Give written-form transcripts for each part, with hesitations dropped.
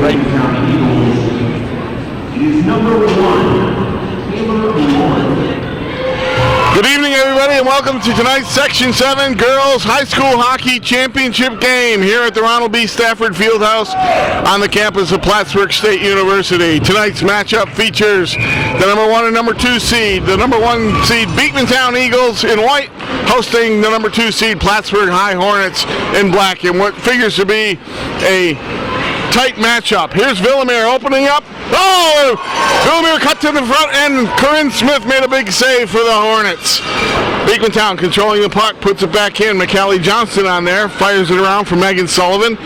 right. Good evening, everybody, and welcome to tonight's Section 7 Girls High School Hockey Championship game here at the Ronald B. Stafford Field House on the campus of Plattsburgh State University. Tonight's matchup features the number 1 and number 2 seed, the number 1 seed Beekmantown Eagles in white, hosting the number 2 seed Plattsburgh High Hornets in black, in what figures to be a tight matchup. Here's Villamere opening up. Oh! Villamere cut to the front, and Corinne Smith made a big save for the Hornets. Beekmantown controlling the puck, puts it back in. McCallie Johnston on there, fires it around for Megan Sullivan.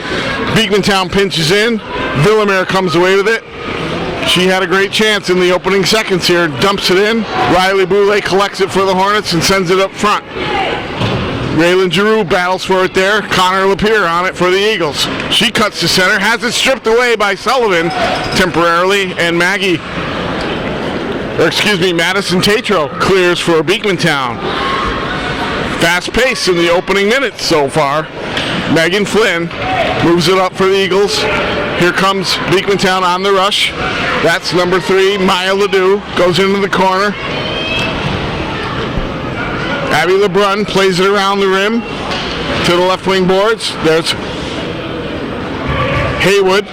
Beekmantown pinches in. Villamere comes away with it. She had a great chance in the opening seconds here. Dumps it in. Riley Boulay collects it for the Hornets and sends it up front. Raylan Giroux battles for it there. Connor Lapierre on it for the Eagles. She cuts to center, has it stripped away by Sullivan temporarily, and Madison Tatro clears for Beekmantown. Fast pace in the opening minutes so far. Megan Flynn moves it up for the Eagles. Here comes Beekmantown on the rush. That's number 3, Maya Ledoux, goes into the corner. Abby LeBrun plays it around the rim to the left wing boards. There's Haywood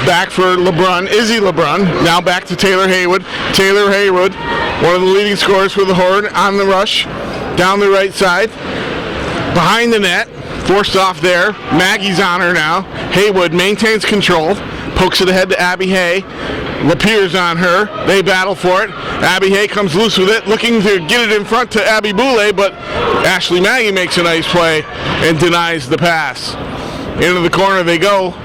back for LeBrun. Izzy LeBrun now back to Taylor Haywood. Taylor Haywood, one of the leading scorers for the Horde, on the rush down the right side. Behind the net, forced off there. Maggie's on her now. Haywood maintains control, pokes it ahead to Abby Hay. Lapierre's on her. They battle for it. Abby Hay comes loose with it, looking to get it in front to Abby Boulay, but Ashley Maggie makes a nice play and denies the pass. Into the corner they go.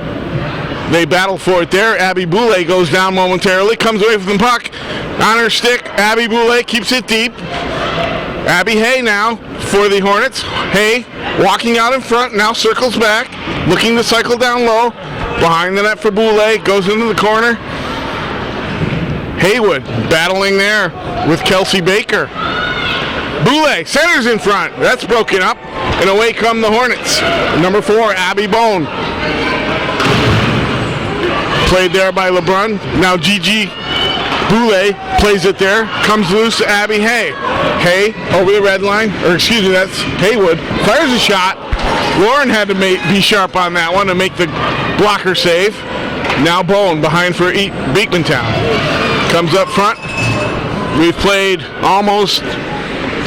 They battle for it there. Abby Boulay goes down momentarily, comes away from the puck. On her stick, Abby Boulay keeps it deep. Abby Hay now for the Hornets. Hay walking out in front, now circles back, looking to cycle down low. Behind the net for Boulay, goes into the corner. Haywood battling there with Kelsey Baker. Boulay centers in front. That's broken up, and away come the Hornets. Number 4, Abby Bone. Played there by LeBrun. Now Gigi Boulay plays it there. Comes loose to Abby Hay. Hay over the red line, or excuse me, that's Haywood. Fires a shot. Lauren had to be sharp on that one to make the blocker save. Now Bone behind for Beekmantown. Comes up front. We've played almost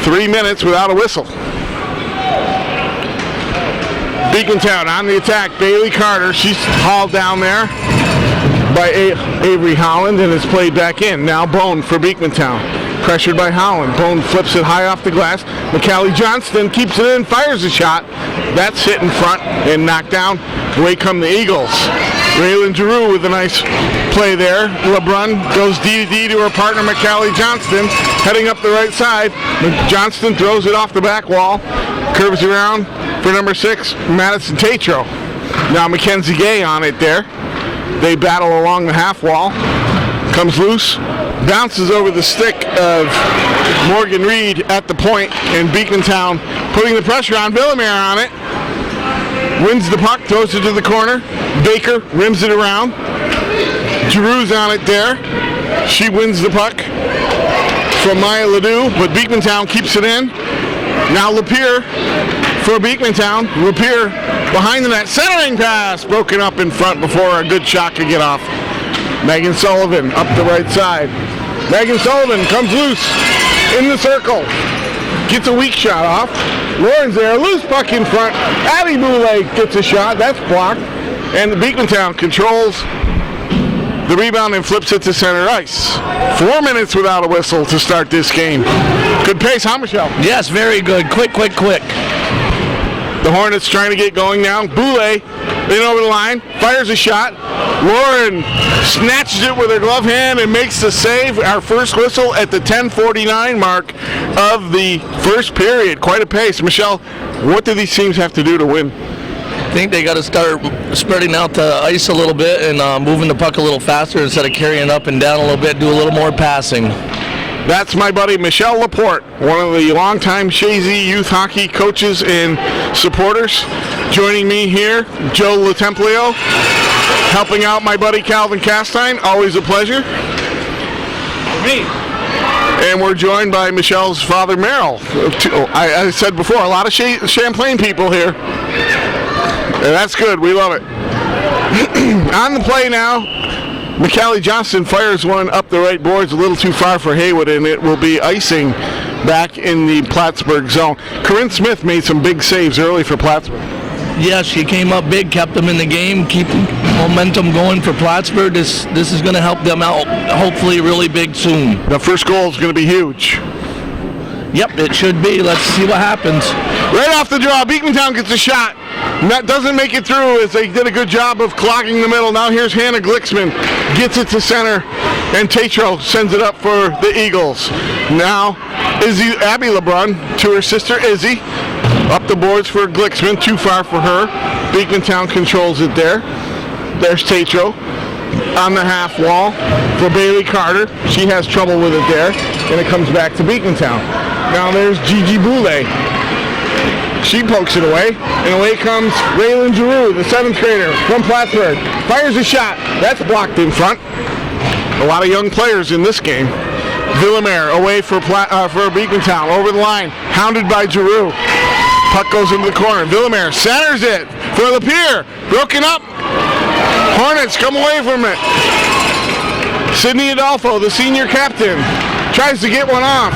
3 minutes without a whistle. Beekmantown on the attack. Bailey Carter, she's hauled down there by Avery Holland and is played back in. Now Bone for Beekmantown. Pressured by Holland. Bone flips it high off the glass. McCallie Johnston keeps it in, fires a shot. That's hit in front and knocked down. Away come the Eagles. Raylan Giroux with a nice play there. LeBrun goes D to her partner McCallie Johnston, heading up the right side. Johnston throws it off the back wall, curves around for number 6, Madison Tatro. Now Mackenzie Gay on it there. They battle along the half wall. Comes loose, bounces over the stick of Morgan Reed at the point, and Beekmantown putting the pressure on. Villamere on it. Wins the puck, throws it to the corner. Baker rims it around. Giroux's on it there. She wins the puck from Maya Ledoux, but Beekmantown keeps it in. Now Lapierre for Beekmantown. Lapierre behind the net. Centering pass broken up in front before a good shot could get off. Megan Sullivan up the right side. Megan Sullivan comes loose in the circle. Gets a weak shot off. Lauren's there, loose puck in front. Abby Boulay gets a shot, that's blocked. And Beekmantown controls the rebound and flips it to center ice. 4 minutes without a whistle to start this game. Good pace, huh, Michel? Yes, very good. Quick. The Hornets trying to get going now. Boulay in over the line, fires a shot. Lauren snatches it with her glove hand and makes the save. Our first whistle at the 10:49 mark of the first period. Quite a pace. Michel, what do these teams have to do to win? I think they got to start spreading out the ice a little bit and moving the puck a little faster instead of carrying it up and down a little bit, do a little more passing. That's my buddy Michel LaPorte, one of the longtime Shazy youth hockey coaches and supporters. Joining me here, Joe LoTemplio. Helping out my buddy Calvin Castine, always a pleasure. For me. And we're joined by Michel's father, Merrill. I said before, a lot of Champlain people here. And that's good. We love it. On the play now, McCallie Johnston fires one up the right boards a little too far for Haywood, and it will be icing back in the Plattsburgh zone. Corinne Smith made some big saves early for Plattsburgh. Yes, she came up big, kept them in the game, keep momentum going for Plattsburgh. This is going to help them out, hopefully really big soon. The first goal is going to be huge. Yep, it should be. Let's see what happens. Right off the draw, Beekmantown gets a shot. That doesn't make it through as they did a good job of clogging the middle. Now here's Hannah Glicksman, gets it to center, and Tatro sends it up for the Eagles. Now Abby LeBrun to her sister Izzy. Up the boards for Glicksman, too far for her. Beekmantown controls it there. There's Tatro on the half wall for Bailey Carter. She has trouble with it there, and it comes back to Beekmantown. Now there's Gigi Boulay. She pokes it away, and away comes Raylan Giroux, the 7th grader from Plattsburgh. Fires a shot. That's blocked in front. A lot of young players in this game. Villamere away for Beekmantown, over the line, hounded by Giroux. Puck goes into the corner. Villamere centers it for LaPorte. Broken up. Hornets come away from it. Sydney Adolfo, the senior captain, tries to get one off.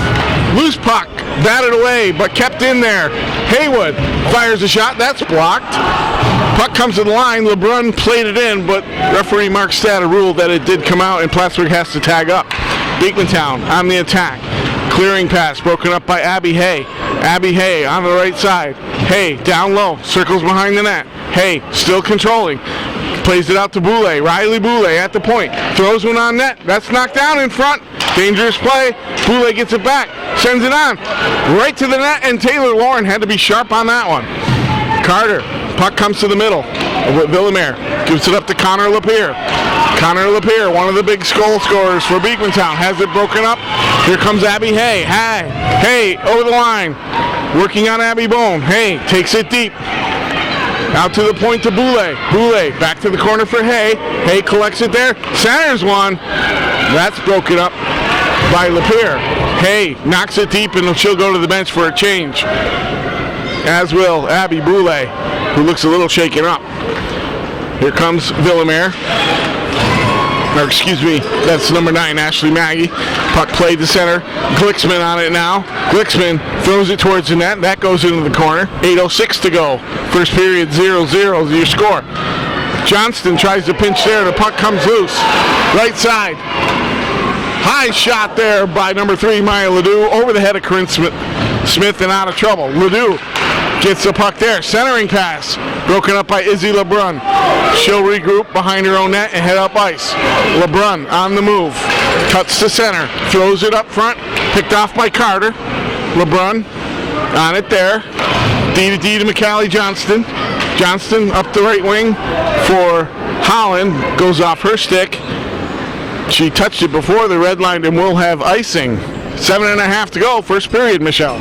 Loose puck, batted away, but kept in there. Haywood fires a shot. That's blocked. Puck comes to the line. LeBrun played it in, but referee Mark Stata ruled that it did come out, and Plattsburgh has to tag up. Beekmantown on the attack. Clearing pass broken up by Abby Hay. Abby Hay on the right side. Hay down low, circles behind the net. Hay still controlling. Plays it out to Boulay. Riley Boulay at the point. Throws one on net. That's knocked down in front. Dangerous play. Boulay gets it back. Sends it on. Right to the net, and Taylor Lauren had to be sharp on that one. Carter. Puck comes to the middle. Villamere gives it up to Connor LaPorte. Connor LaPorte, one of the big goal scorers for Beekmantown, has it broken up. Here comes Abby Hay. Hay over the line. Working on Abby Bone. Hay takes it deep. Out to the point to Boulay. Boulay back to the corner for Hay. Hay collects it there. Centers one. That's broken up by LaPorte. Hay knocks it deep, and she'll go to the bench for a change. As will Abby Boulay, who looks a little shaken up. Here comes Villamere. Or excuse me, that's number 9, Ashley Maggie. Puck played to center. Glicksman on it now. Glicksman throws it towards the net. That goes into the corner. 8:06 to go. First period 0-0 is your score. Johnston tries to pinch there. The puck comes loose. Right side. High shot there by number 3, Maya Ledoux. Over the head of Corinne Smith and out of trouble. Ledoux gets the puck there. Centering pass. Broken up by Izzy LeBrun. She'll regroup behind her own net and head up ice. LeBrun on the move. Cuts to center. Throws it up front. Picked off by Carter. LeBrun on it there. D to McCallie Johnston. Johnston up the right wing for Holland. Goes off her stick. She touched it before the red line and will have icing. 7.5 to go. First period, Michel.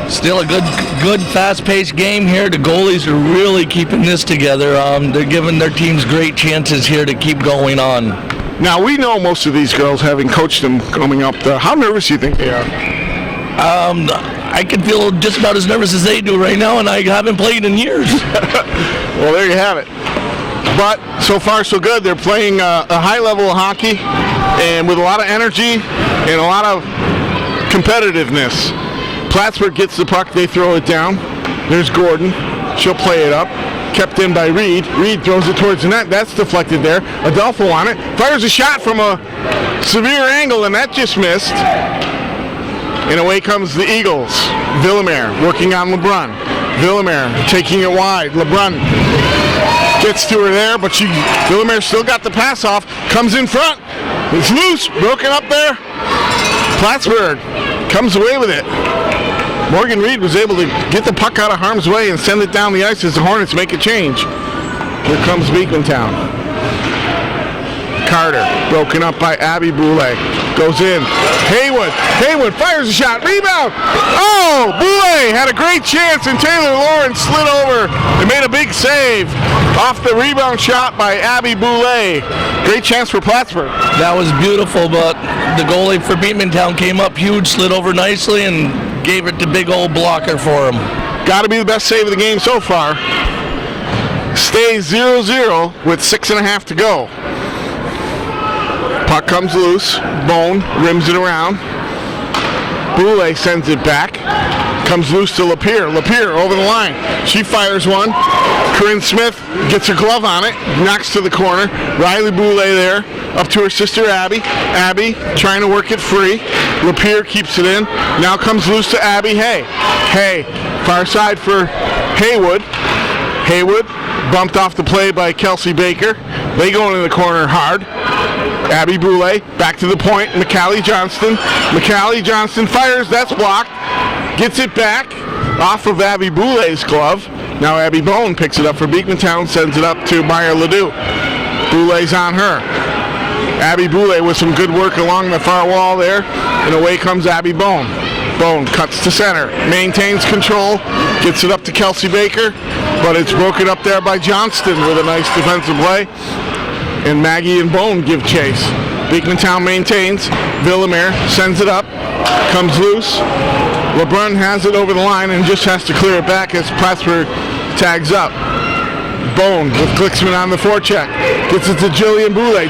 Still a good fast-paced game here. The goalies are really keeping this together. They're giving their teams great chances here to keep going on. Now, we know most of these girls, having coached them coming up. How nervous do you think they are? I can feel just about as nervous as they do right now, and I haven't played in years. Well, there you have it. But so far, so good. They're playing a high level of hockey, and with a lot of energy and a lot of competitiveness. Plattsburgh gets the puck, they throw it down. There's Gordon. She'll play it up. Kept in by Reed. Reed throws it towards the net. That's deflected there. Adolfo on it. Fires a shot from a severe angle, and that just missed. And away comes the Eagles. Villamere working on LeBrun. Villamere taking it wide. LeBrun gets to her there, but Villamere still got the pass off. Comes in front. It's loose. Broken up there. Plattsburgh comes away with it. Morgan Reed was able to get the puck out of harm's way and send it down the ice as the Hornets make a change. Here comes Beekmantown. Carter. Broken up by Abby Boulay. Goes in. Haywood fires a shot. Rebound. Oh, Boulay had a great chance, and Taylor Lawrence slid over and made a big save off the rebound shot by Abby Boulay. Great chance for Plattsburgh. That was beautiful, but the goalie for Beekmantown came up huge, slid over nicely, and gave it the big old blocker for him. Got to be the best save of the game so far. Stays 0-0 with 6.5 to go. Puck comes loose. Bone rims it around. Boulay sends it back. Comes loose to LaPorte. LaPorte over the line. She fires one. Corinne Smith gets her glove on it. Knocks to the corner. Riley Boulay there. Up to her sister Abby. Abby trying to work it free. LaPorte keeps it in. Now comes loose to Abby Hay. Hay. Far side for Haywood. Haywood bumped off the play by Kelsey Baker. They go into the corner hard. Abby Boulay back to the point. McCallie Johnston fires. That's blocked. Gets it back off of Abby Boulay's glove. Now Abby Bone picks it up for Beekmantown. Sends it up to Maya Ledoux. Boulay's on her. Abby Boulay with some good work along the far wall there. And away comes Abby Bone. Bone cuts to center. Maintains control. Gets it up to Kelsey Baker. But it's broken up there by Johnston with a nice defensive play. And Maggie and Bone give chase. Beekmantown maintains. Villamere sends it up. Comes loose. LeBrun has it over the line and just has to clear it back as Plattsburgh tags up. Bone with Glicksman on the forecheck. Gets it to Jillian Boulay.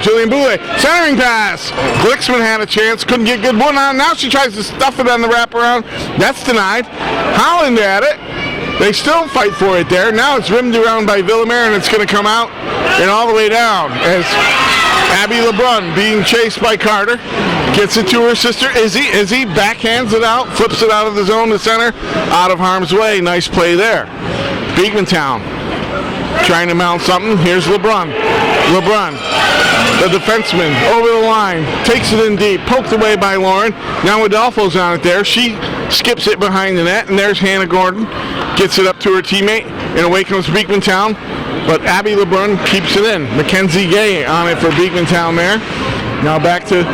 Centering pass. Glicksman had a chance. Couldn't get good one on. Now she tries to stuff it on the wraparound. That's denied. Holland at it. They still fight for it there. Now it's rimmed around by Villamere, and it's going to come out and all the way down as Abby LeBrun being chased by Carter. Gets it to her sister Izzy. Izzy backhands it out, flips it out of the zone to center, out of harm's way. Nice play there. Beekmantown trying to mount something. Here's LeBrun, the defenseman, over the line, takes it in deep, poked away by Lauren. Now Adolfo's on it there. She skips it behind the net, and there's Hannah Gordon. Gets it up to her teammate, and away comes Beekmantown. But Abby LeBrun keeps it in. Mackenzie Gay on it for Beekmantown there. Now back to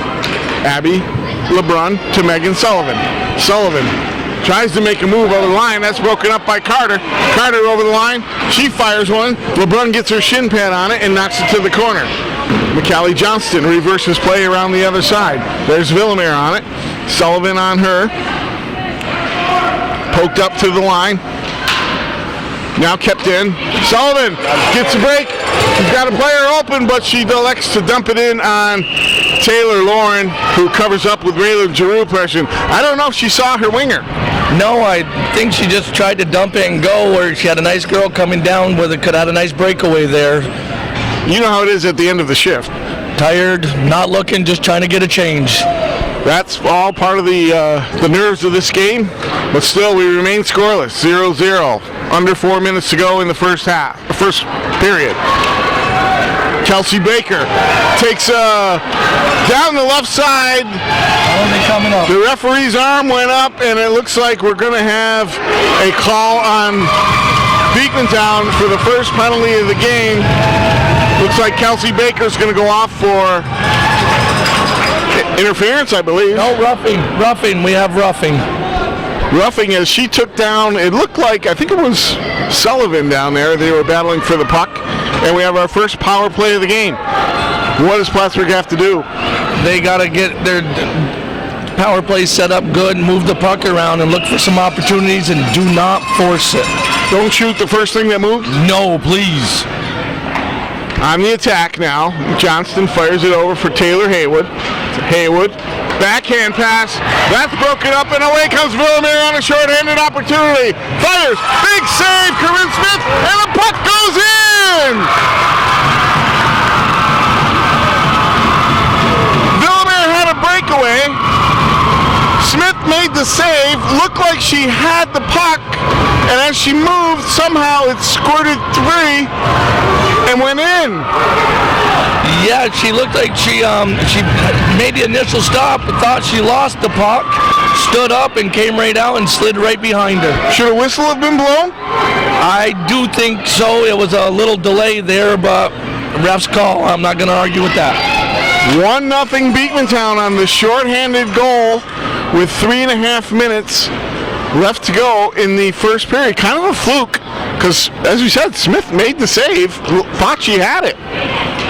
Abby LeBrun to Megan Sullivan. Sullivan tries to make a move over the line. That's broken up by Carter. Carter over the line. She fires one. LeBrun gets her shin pad on it and knocks it to the corner. McCallie Johnston reverses play around the other side. There's Villamere on it. Sullivan on her. Poked up to the line. Now kept in. Sullivan gets a break. She's got a player open, but she elects to dump it in on Taylor Lauren, who covers up with Raylan Giroux pressure. I don't know if she saw her winger. No, I think she just tried to dump it and go, where she had a nice girl coming down with it, could have had a nice breakaway there. You know how it is at the end of the shift. Tired, not looking, just trying to get a change. That's all part of the nerves of this game, but still we remain scoreless, 0-0. Under 4 minutes to go in the first period. Kelsey Baker takes down the left side. Coming up. The referee's arm went up, and it looks like we're going to have a call on Beekmantown for the first penalty of the game. Looks like Kelsey Baker's going to go off for interference, I believe. No, roughing. We have roughing. Roughing as she took down, it looked like, I think it was Sullivan down there. They were battling for the puck. And we have our first power play of the game. What does Plattsburgh have to do? They got to get their power play set up good, move the puck around, and look for some opportunities, and do not force it. Don't shoot the first thing that moves? No, please. On the attack now, Johnston fires it over for Taylor Haywood. Haywood, backhand pass. That's broken up, and away comes Villamere on a short-handed opportunity. Fires, big save, Corinne Smith, and the puck goes in! Villamere had a breakaway. Smith made the save, looked like she had the puck, and as she moved, somehow it squirted free and went in. Yeah, she looked like she made the initial stop, but thought she lost the puck, stood up and came right out and slid right behind her. Should a whistle have been blown? I do think so. It was a little delay there, but ref's call. I'm not going to argue with that. 1-0 Beekmantown on the shorthanded goal with 3.5 minutes left to go in the first period. Kind of a fluke because, as we said, Smith made the save. Thought she had it.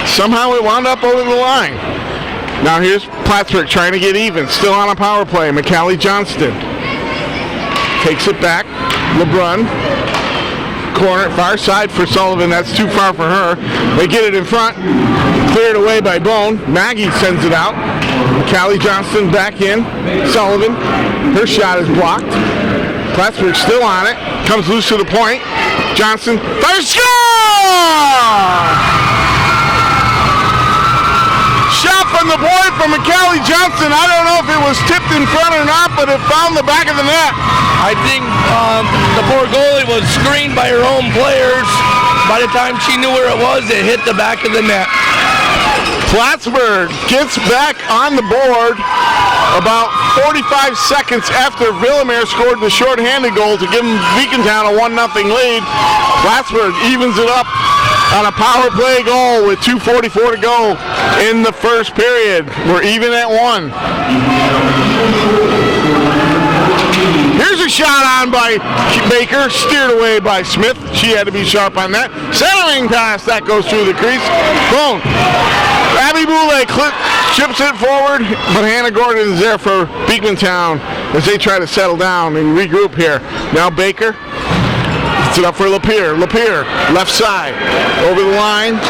Somehow it wound up over the line. Now here's Plattsburgh trying to get even. Still on a power play. McCallie Johnston takes it back. LeBrun. Corner, far side for Sullivan. That's too far for her. They get it in front. Cleared away by Bone. Maggie sends it out. McCallie Johnston back in. Sullivan. Her shot is blocked. Plattsburgh still on it. Comes loose to the point. Johnson. Fires. Score! Shot from the point from McCallie Johnson. I don't know if it was tipped in front or not, but it found the back of the net. I think the poor goalie was screened by her own players. By the time she knew where it was, it hit the back of the net. Plattsburgh gets back on the board about 45 seconds after Villamere scored the shorthanded goal to give Beekmantown a 1-0 lead. Plattsburgh evens it up on a power play goal with 2:44 to go in the first period. We're even at 1. Here's a shot on by Baker, steered away by Smith. She had to be sharp on that. Centering pass, that goes through the crease. Boom. Abby Boulay chips it forward, but Hannah Gordon is there for Beekmantown as they try to settle down and regroup here. Now Baker. It's it up for LaPorte. LaPorte, left side, over the line,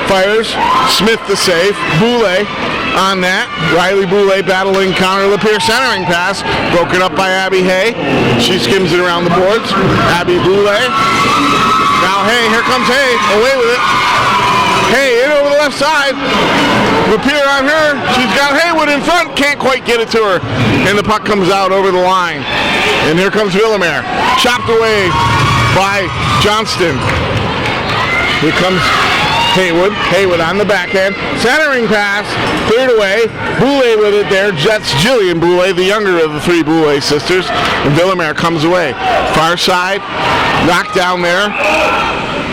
fires. Smith the save. Boulay on that. Riley Boulay battling counter. LaPorte centering pass, broken up by Abby Hay. She skims it around the boards. Abby Boulay. Now Hay, here comes Hay, away with it. Hay in over the left side. LaPorte on her. She's got Haywood in front. Can't quite get it to her. And the puck comes out over the line. And here comes Villamere. Chopped away by Johnston. Here comes Haywood. Haywood on the backhand. Centering pass. Cleared away. Boulay with it there. That's Jillian Boulay, the younger of the three Boulay sisters. And Villamere comes away. Far side. Knocked down there.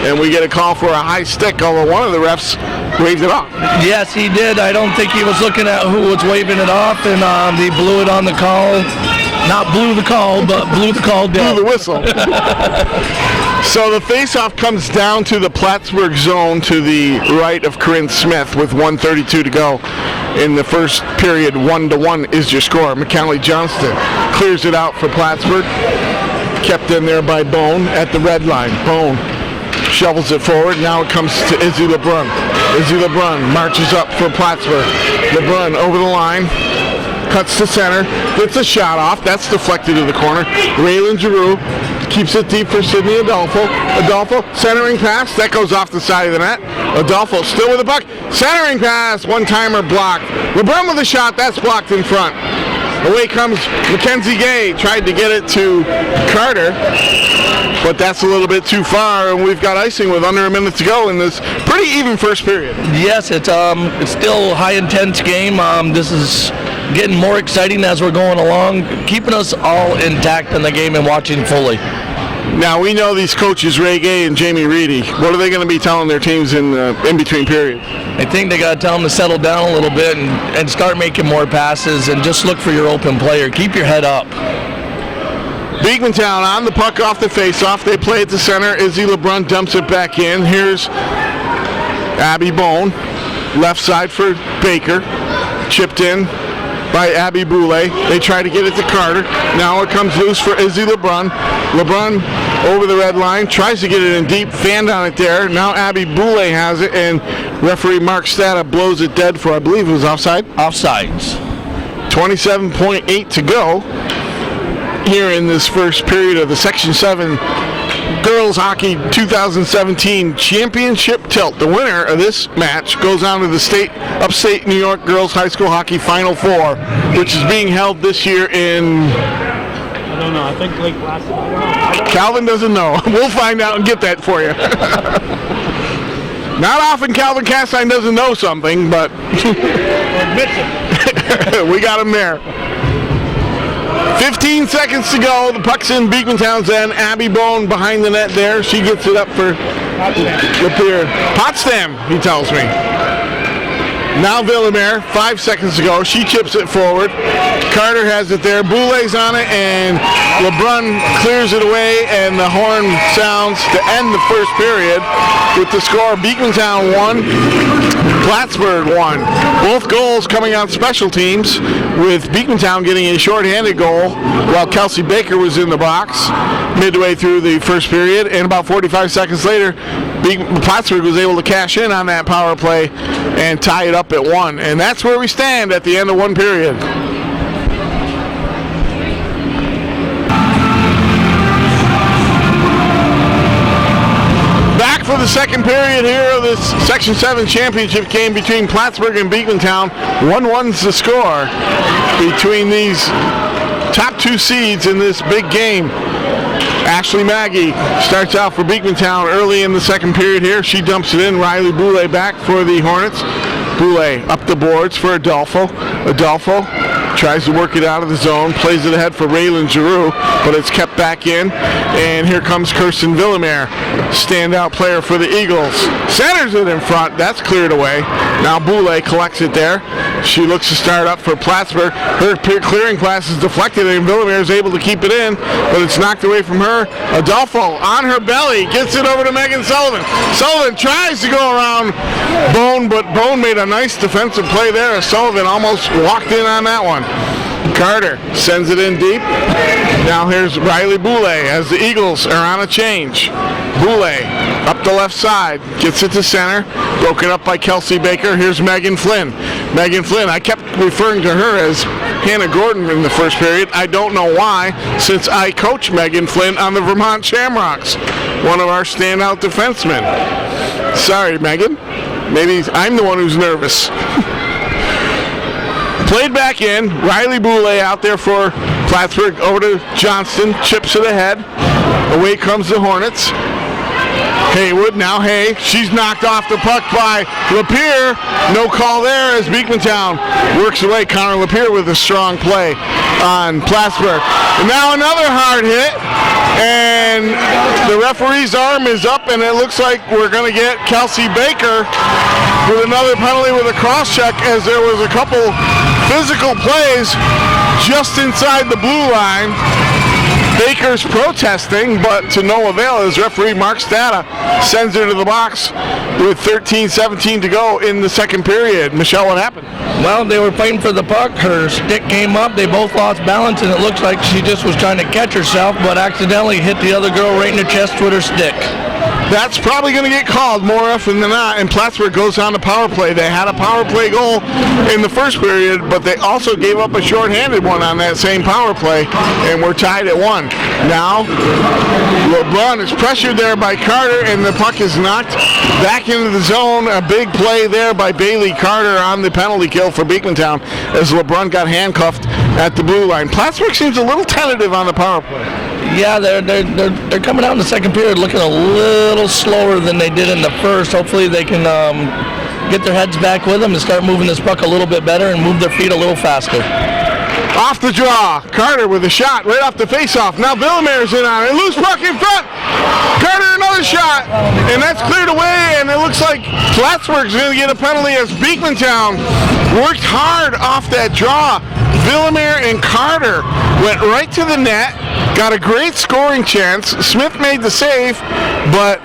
And we get a call for a high stick, although one of the refs waved it off. Yes, he did. I don't think he was looking at who was waving it off, and he blew it on the call. Not blew the call, but blew the call down. Blew the whistle. So the face-off comes down to the Plattsburgh zone to the right of Corinne Smith with 1:32 to go. In the first period, 1-1 is your score. McCallie Johnston clears it out for Plattsburgh. Kept in there by Bone at the red line. Bone shovels it forward. Now it comes to Izzy LeBrun. Izzy LeBrun marches up for Plattsburgh. LeBrun over the line. Cuts to center. Gets a shot off. That's deflected to the corner. Raylan Giroux keeps it deep for Sydney Adolfo. Adolfo centering pass. That goes off the side of the net. Adolfo still with the puck. Centering pass. One-timer blocked. LeBrun with a shot. That's blocked in front. Away comes Mackenzie Gay. Tried to get it to Carter, but that's a little bit too far, and we've got icing with under a minute to go in this pretty even first period. Yes, it's still a high intense game. This is getting more exciting as we're going along, keeping us all intact in the game and watching fully. Now we know these coaches, Ray Gay and Jamie Reedy. What are they going to be telling their teams in between periods? I think they got to tell them to settle down a little bit and start making more passes and just look for your open player. Keep your head up. Beekmantown on the puck off the face-off. They play it to center. Izzy LeBrun dumps it back in. Here's Abby Bone. Left side for Baker. Chipped in by Abby Boulay. They try to get it to Carter. Now it comes loose for Izzy LeBrun. LeBrun over the red line. Tries to get it in deep. Fanned on it there. Now Abby Boulay has it, and referee Mark Stata blows it dead for, I believe it was offside? Offsides. 27.8 to go here in this first period of the Section 7 Girls Hockey 2017 Championship Tilt. The winner of this match goes on to the upstate New York Girls High School Hockey Final Four, which is being held this year in... I don't know. I think Lake Placid. I don't know. Calvin doesn't know. We'll find out and get that for you. Not often Calvin Castine doesn't know something, but we got him there. 15 seconds to go. The puck's in Beekmantown's end. Abby Bone behind the net there. She gets it up for LaPorte. Potsdam, he tells me. Now Villamere, 5 seconds to go. She chips it forward. Carter has it there. Boulet's on it, and LeBrun clears it away, and the horn sounds to end the first period with the score Beekmantown 1, Plattsburgh 1. Both goals coming on special teams, with Beekmantown getting a shorthanded goal while Kelsey Baker was in the box midway through the first period, and about 45 seconds later, Plattsburgh was able to cash in on that power play and tie it up at 1. And that's where we stand at the end of one period. Back for the second period here of this Section 7 championship game between Plattsburgh and Beekmantown. 1-1's the score between these top two seeds in this big game. Ashley Maggie starts out for Beekmantown early in the second period here. She dumps it in. Riley Boulet back for the Hornets. Boulet up the boards for Adolfo. Adolfo tries to work it out of the zone, plays it ahead for Raylan Giroux, but it's kept back in. And here comes Kirsten Villamere, standout player for the Eagles. Centers it in front. That's cleared away. Now Boulet collects it there. She looks to start up for Plattsburgh. Her clearing pass is deflected, and Villamere is able to keep it in, but it's knocked away from her. Adolfo on her belly gets it over to Megan Sullivan. Sullivan tries to go around Bone, but Bone made a nice defensive play there. Sullivan almost walked in on that one. Carter sends it in deep. Now here's Riley Boulet as the Eagles are on a change. Boulet up the left side, gets it to center, broken up by Kelsey Baker. Here's Megan Flynn. Megan Flynn, I kept referring to her as Hannah Gordon in the first period. I don't know why, since I coach Megan Flynn on the Vermont Shamrocks, one of our standout defensemen. Sorry, Megan. Maybe I'm the one who's nervous. Played back in. Riley Boulet out there for Plattsburgh. Over to Johnston. Chips it ahead. Away comes the Hornets. Haywood, now Hay. She's knocked off the puck by LaPorte. No call there as Beekmantown works away. Connor LaPorte with a strong play on Plattsburgh. And now another hard hit. And the referee's arm is up, and it looks like we're going to get Kelsey Baker with another penalty with a cross-check, as there was a couple physical plays just inside the blue line. Baker's protesting, but to no avail as referee Mark Stata sends her to the box with 13-17 to go in the second period. Michelle, what happened? Well, they were fighting for the puck. Her stick came up. They both lost balance, and it looks like she just was trying to catch herself, but accidentally hit the other girl right in the chest with her stick. That's probably going to get called more often than not, and Plattsburgh goes on to power play. They had a power play goal in the first period, but they also gave up a shorthanded one on that same power play, and we're tied at 1. Now, LeBron is pressured there by Carter, and the puck is knocked back into the zone. A big play there by Bailey Carter on the penalty kill for Beekmantown as LeBron got handcuffed at the blue line. Plattsburgh seems a little tentative on the power play. Yeah, they're coming out in the second period looking a little slower than they did in the first. Hopefully they can get their heads back with them and start moving this puck a little bit better and move their feet a little faster. Off the draw, Carter with a shot right off the faceoff. Now Villamere's in on it. Loose puck in front. Carter another shot, and that's cleared away. And it looks like Plattsburgh's going to get a penalty as Beekmantown worked hard off that draw. Villamere and Carter went right to the net, got a great scoring chance. Smith made the save, but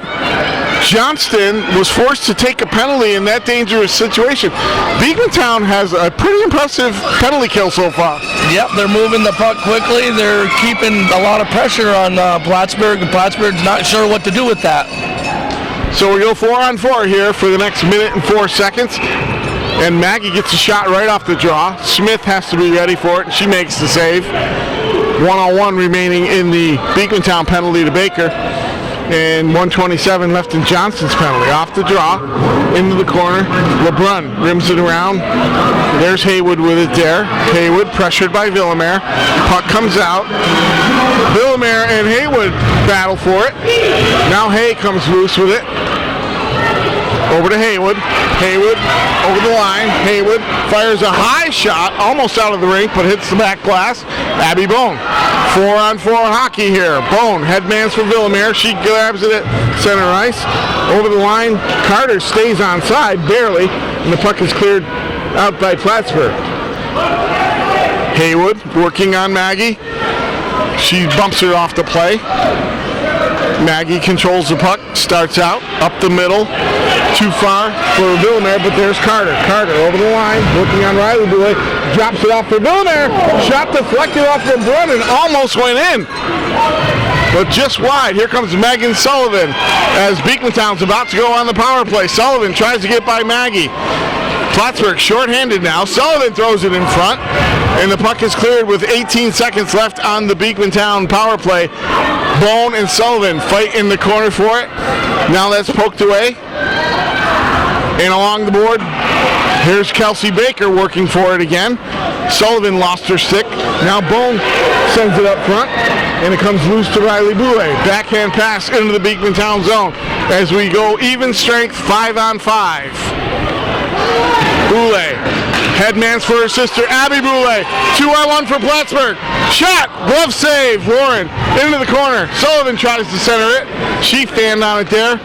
Johnston was forced to take a penalty in that dangerous situation. Beekmantown has a pretty impressive penalty kill so far. Yep, they're moving the puck quickly. They're keeping a lot of pressure on Plattsburgh, and Plattsburgh's not sure what to do with that. So we go 4-on-4 here for the next minute and 4 seconds. And Maggie gets a shot right off the draw. Smith has to be ready for it, and she makes the save. 1-on-1 remaining in the Beekmantown penalty to Baker. And 1:27 left in Johnston's penalty. Off the draw, into the corner. LeBrun rims it around. There's Haywood with it there. Haywood pressured by Villamere. Puck comes out. Villamere and Haywood battle for it. Now Hay comes loose with it. Over to Haywood. Haywood over the line. Haywood fires a high shot, almost out of the rink, but hits the back glass. Abby Bone. 4-on-4 hockey here. Bone, headmans for Villamere. She grabs it at center ice. Over the line, Carter stays onside, barely, and the puck is cleared out by Plattsburgh. Haywood working on Maggie. She bumps her off the play. Maggie controls the puck, starts out, up the middle, too far for Villamere, but there's Carter. Carter over the line, working on Riley Boulay, drops it off for Villamere, shot deflected off the run and almost went in, but just wide. Here comes Megan Sullivan as Beekmantown's about to go on the power play. Sullivan tries to get by Maggie. Plattsburgh shorthanded now. Sullivan throws it in front, and the puck is cleared with 18 seconds left on the Beekmantown power play. Bone and Sullivan fight in the corner for it. Now that's poked away. And along the board, here's Kelsey Baker working for it again. Sullivan lost her stick. Now Bone sends it up front, and it comes loose to Riley Boulay. Backhand pass into the Beekmantown zone as we go even strength 5-on-5. Boulay, headmans for her sister, Abby Boulay. 2-on-1 for Plattsburgh. Shot, glove save, Warren into the corner. Sullivan tries to center it. She fanned on it there,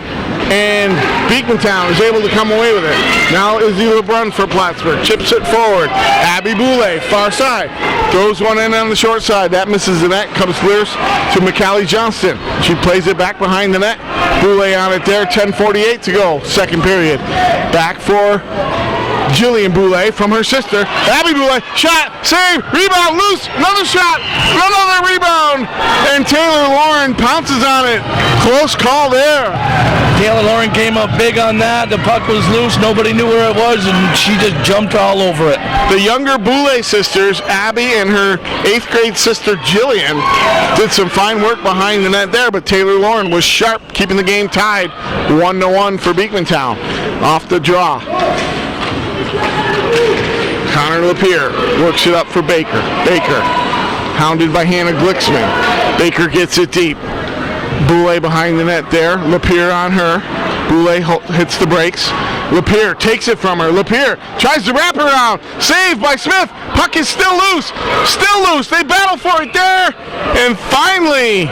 and Beekmantown is able to come away with it. Now Izzy LeBrun for Plattsburgh. Chips it forward. Abby Boulay, far side. Throws one in on the short side. That misses the net. Comes clear to McCallie Johnston. She plays it back behind the net. Boulay on it there. 10:48 to go. Second period. Back for Jillian Boulay from her sister. Abby Boulay, shot, save, rebound, loose, another shot, another rebound, and Taylor Lauren pounces on it. Close call there. Taylor Lauren came up big on that. The puck was loose. Nobody knew where it was, and she just jumped all over it. The younger Boulay sisters, Abby and her 8th grade sister Jillian, did some fine work behind the net there, but Taylor Lauren was sharp, keeping the game tied 1-1 for Beekmantown. Off the draw. Connor Lapierre works it up for Baker. Baker, hounded by Hannah Glicksman. Baker gets it deep. Boulay behind the net there. Lapierre on her. Boulay hits the brakes. Lapierre takes it from her. Lapierre tries to wrap her around. Saved by Smith. Puck is still loose. Still loose. They battle for it there. And finally,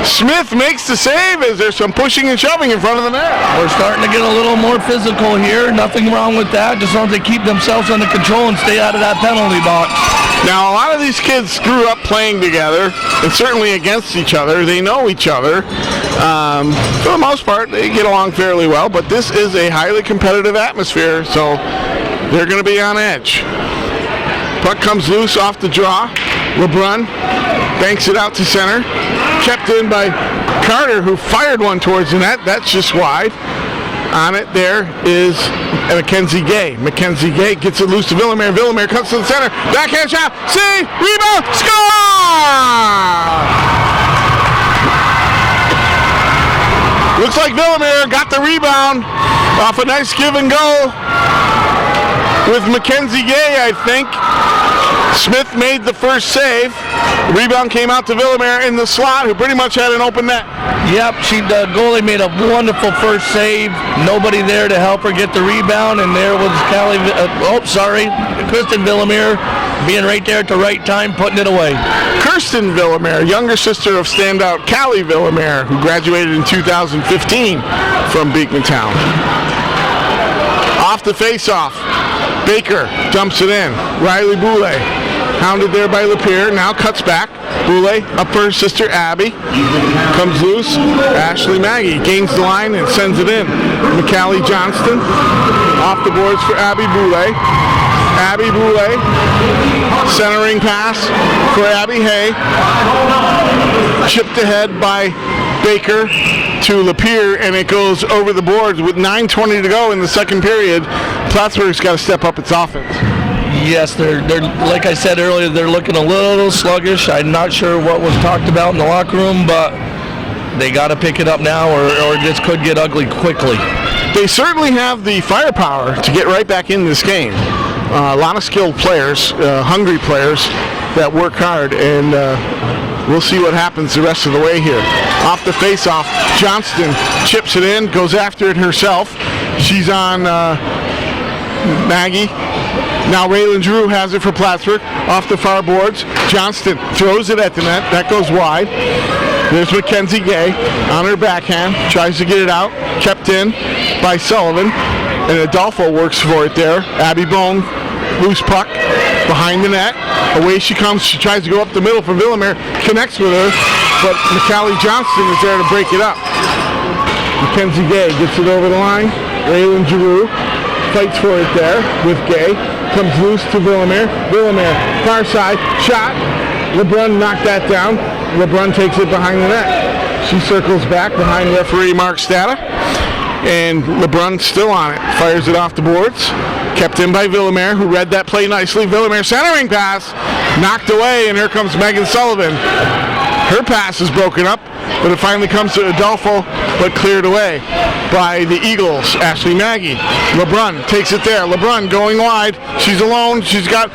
Smith makes the save as there's some pushing and shoving in front of the net. We're starting to get a little more physical here. Nothing wrong with that. Just as long as they keep themselves under control and stay out of that penalty box. Now, a lot of these kids grew up playing together, and certainly against each other. They know each other. For the most part, they get along fairly well, but this is a highly competitive atmosphere, so they're going to be on edge. Puck comes loose off the draw. LeBrun banks it out to center. Kept in by Carter, who fired one towards the net. That's just wide. On it there is Mackenzie Gay. Mackenzie Gay gets it loose to Villamere. Villamere cuts to the center. Backhand shot. Save. Rebound. Score! Looks like Villamere got the rebound off a nice give and go with Mackenzie Gay, I think. Smith made the first save. The rebound came out to Villamere in the slot, who pretty much had an open net. Yep, the goalie made a wonderful first save. Nobody there to help her get the rebound, and there was Kristen Villamere being right there at the right time, putting it away. Kirsten Villamere, younger sister of standout Callie Villamere, who graduated in 2015 from Beekmantown. Off the face-off, Baker dumps it in. Riley Boulay, hounded there by Lapierre, now cuts back. Boulay up for her sister Abby. Comes loose. Ashley Maggie gains the line and sends it in. McCallie Johnston off the boards for Abby Boulay. Abby Boulay, centering pass for Abby Hay. Chipped ahead by Baker to Lapierre, and it goes over the boards with 9:20 to go in the second period. Plattsburgh's got to step up its offense. Yes, they're like I said earlier, they're looking a little sluggish. I'm not sure what was talked about in the locker room, but they got to pick it up now, or this could get ugly quickly. They certainly have the firepower to get right back in this game. A lot of skilled players, hungry players that work hard, and We'll see what happens the rest of the way here. Off the face-off, Johnston chips it in, goes after it herself. She's on Maggie. Now Raylan Drew has it for Plattsburgh. Off the far boards, Johnston throws it at the net. That goes wide. There's Mackenzie Gay on her backhand. Tries to get it out. Kept in by Sullivan. And Adolfo works for it there. Abby Bone, loose puck behind the net. Away she comes. She tries to go up the middle for Villamere. Connects with her. But McCallie Johnston is there to break it up. Mackenzie Gay gets it over the line. Raylan Giroux fights for it there with Gay. Comes loose to Villamere. Villamere, far side, shot. LeBrun knocked that down. LeBrun takes it behind the net. She circles back behind referee Mark Stata. And LeBrun still on it. Fires it off the boards. Kept in by Villamere, who read that play nicely. Villamere centering pass. Knocked away, and here comes Megan Sullivan. Her pass is broken up, but it finally comes to Adolfo, but cleared away by the Eagles. Ashley Maggie. LeBrun takes it there. LeBrun going wide. She's alone. She's got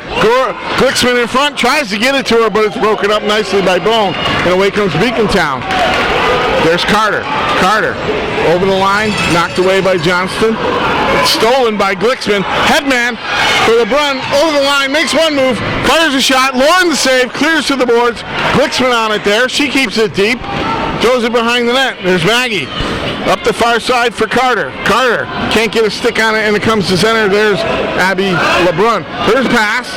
Glicksman in front. Tries to get it to her, but it's broken up nicely by Bone. And away comes Beekmantown. There's Carter. Carter over the line. Knocked away by Johnston. It's stolen by Glicksman. Headman for LeBrun. Over the line. Makes one move. Fires a shot. Lauren the save. Clears to the boards. Glicksman on it there. She keeps it deep. Throws it behind the net. There's Maggie. Up the far side for Carter. Carter can't get a stick on it, and it comes to center. There's Abby LeBrun. There's pass.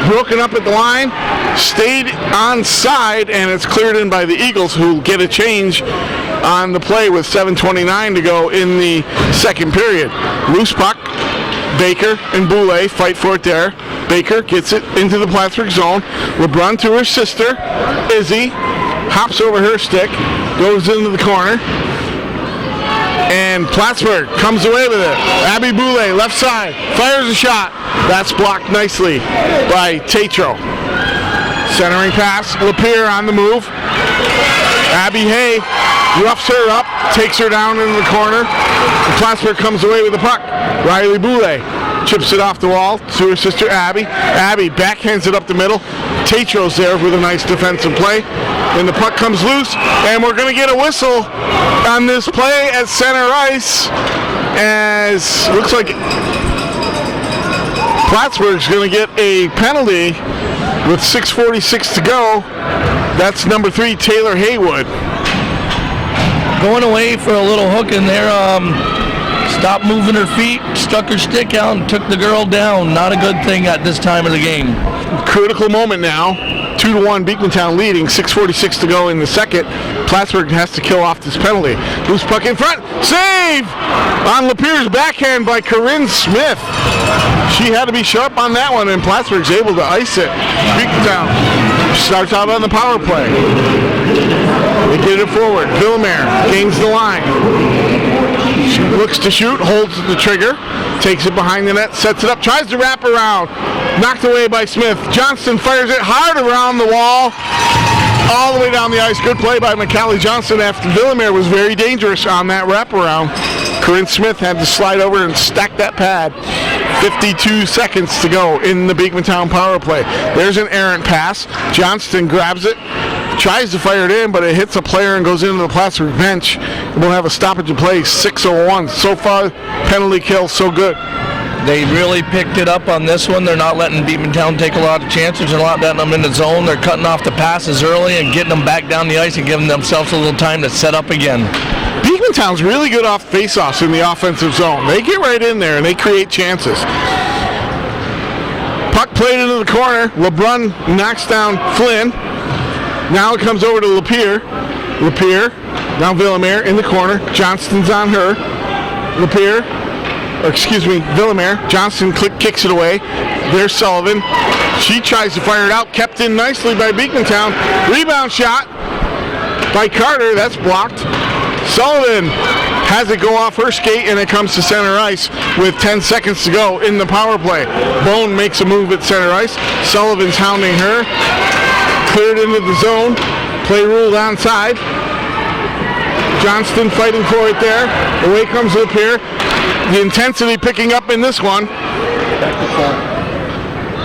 Broken up at the line. Stayed on side, and it's cleared in by the Eagles, who get a change on the play with 7:29 to go in the second period. Loose puck. Baker and Boulay fight for it there. Baker gets it into the Plattsburgh zone. LeBrun to her sister, Izzy. Hops over her stick. Goes into the corner. And Plattsburgh comes away with it. Abby Boulay, left side, fires a shot. That's blocked nicely by Tatro. Centering pass, LaPierre on the move. Abby Hay roughs her up, takes her down into the corner. And Plattsburgh comes away with the puck. Riley Boulay chips it off the wall to her sister Abby. Abby backhands it up the middle. Tatro's there with a nice defensive play. And the puck comes loose, and we're going to get a whistle on this play at center ice, as looks like Plattsburgh's going to get a penalty with 6:46 to go. That's number 3, Taylor Haywood. Going away for a little hook in there. Stopped moving her feet, stuck her stick out, and took the girl down. Not a good thing at this time of the game. Critical moment now. 2-1, Beekmantown leading, 6:46 to go in the second. Plattsburgh has to kill off this penalty. Loose puck in front, save on LaPierre's backhand by Corinne Smith. She had to be sharp on that one, and Plattsburgh's able to ice it. Beekmantown starts out on the power play. They get it forward. Villamere gains the line. She looks to shoot, holds the trigger, takes it behind the net, sets it up, tries to wrap around. Knocked away by Smith. Johnston fires it hard around the wall, all the way down the ice. Good play by McCallie Johnston after Villamere was very dangerous on that wraparound. Corinne Smith had to slide over and stack that pad. 52 seconds to go in the Beekmantown power play. There's an errant pass. Johnston grabs it, tries to fire it in, but it hits a player and goes into the Plattsburgh bench. We'll have a stoppage of play, 6:01. So far, penalty kill, so good. They really picked it up on this one. They're not letting Beekmantown take a lot of chances. They're not letting them in the zone. They're cutting off the passes early and getting them back down the ice and giving themselves a little time to set up again. Beekmantown's really good off face-offs in the offensive zone. They get right in there and they create chances. Puck played into the corner. LeBrun knocks down Flynn. Now it comes over to LaPierre. LaPierre, now Villamere in the corner. Johnston's on her. Villamere. Johnston kicks it away. There's Sullivan. She tries to fire it out. Kept in nicely by Beekmantown. Rebound shot by Carter. That's blocked. Sullivan has it go off her skate, and it comes to center ice with 10 seconds to go in the power play. Bone makes a move at center ice. Sullivan's hounding her. Cleared into the zone. Play ruled onside. Johnston fighting for it there. Away comes LaPierre. The intensity picking up in this one.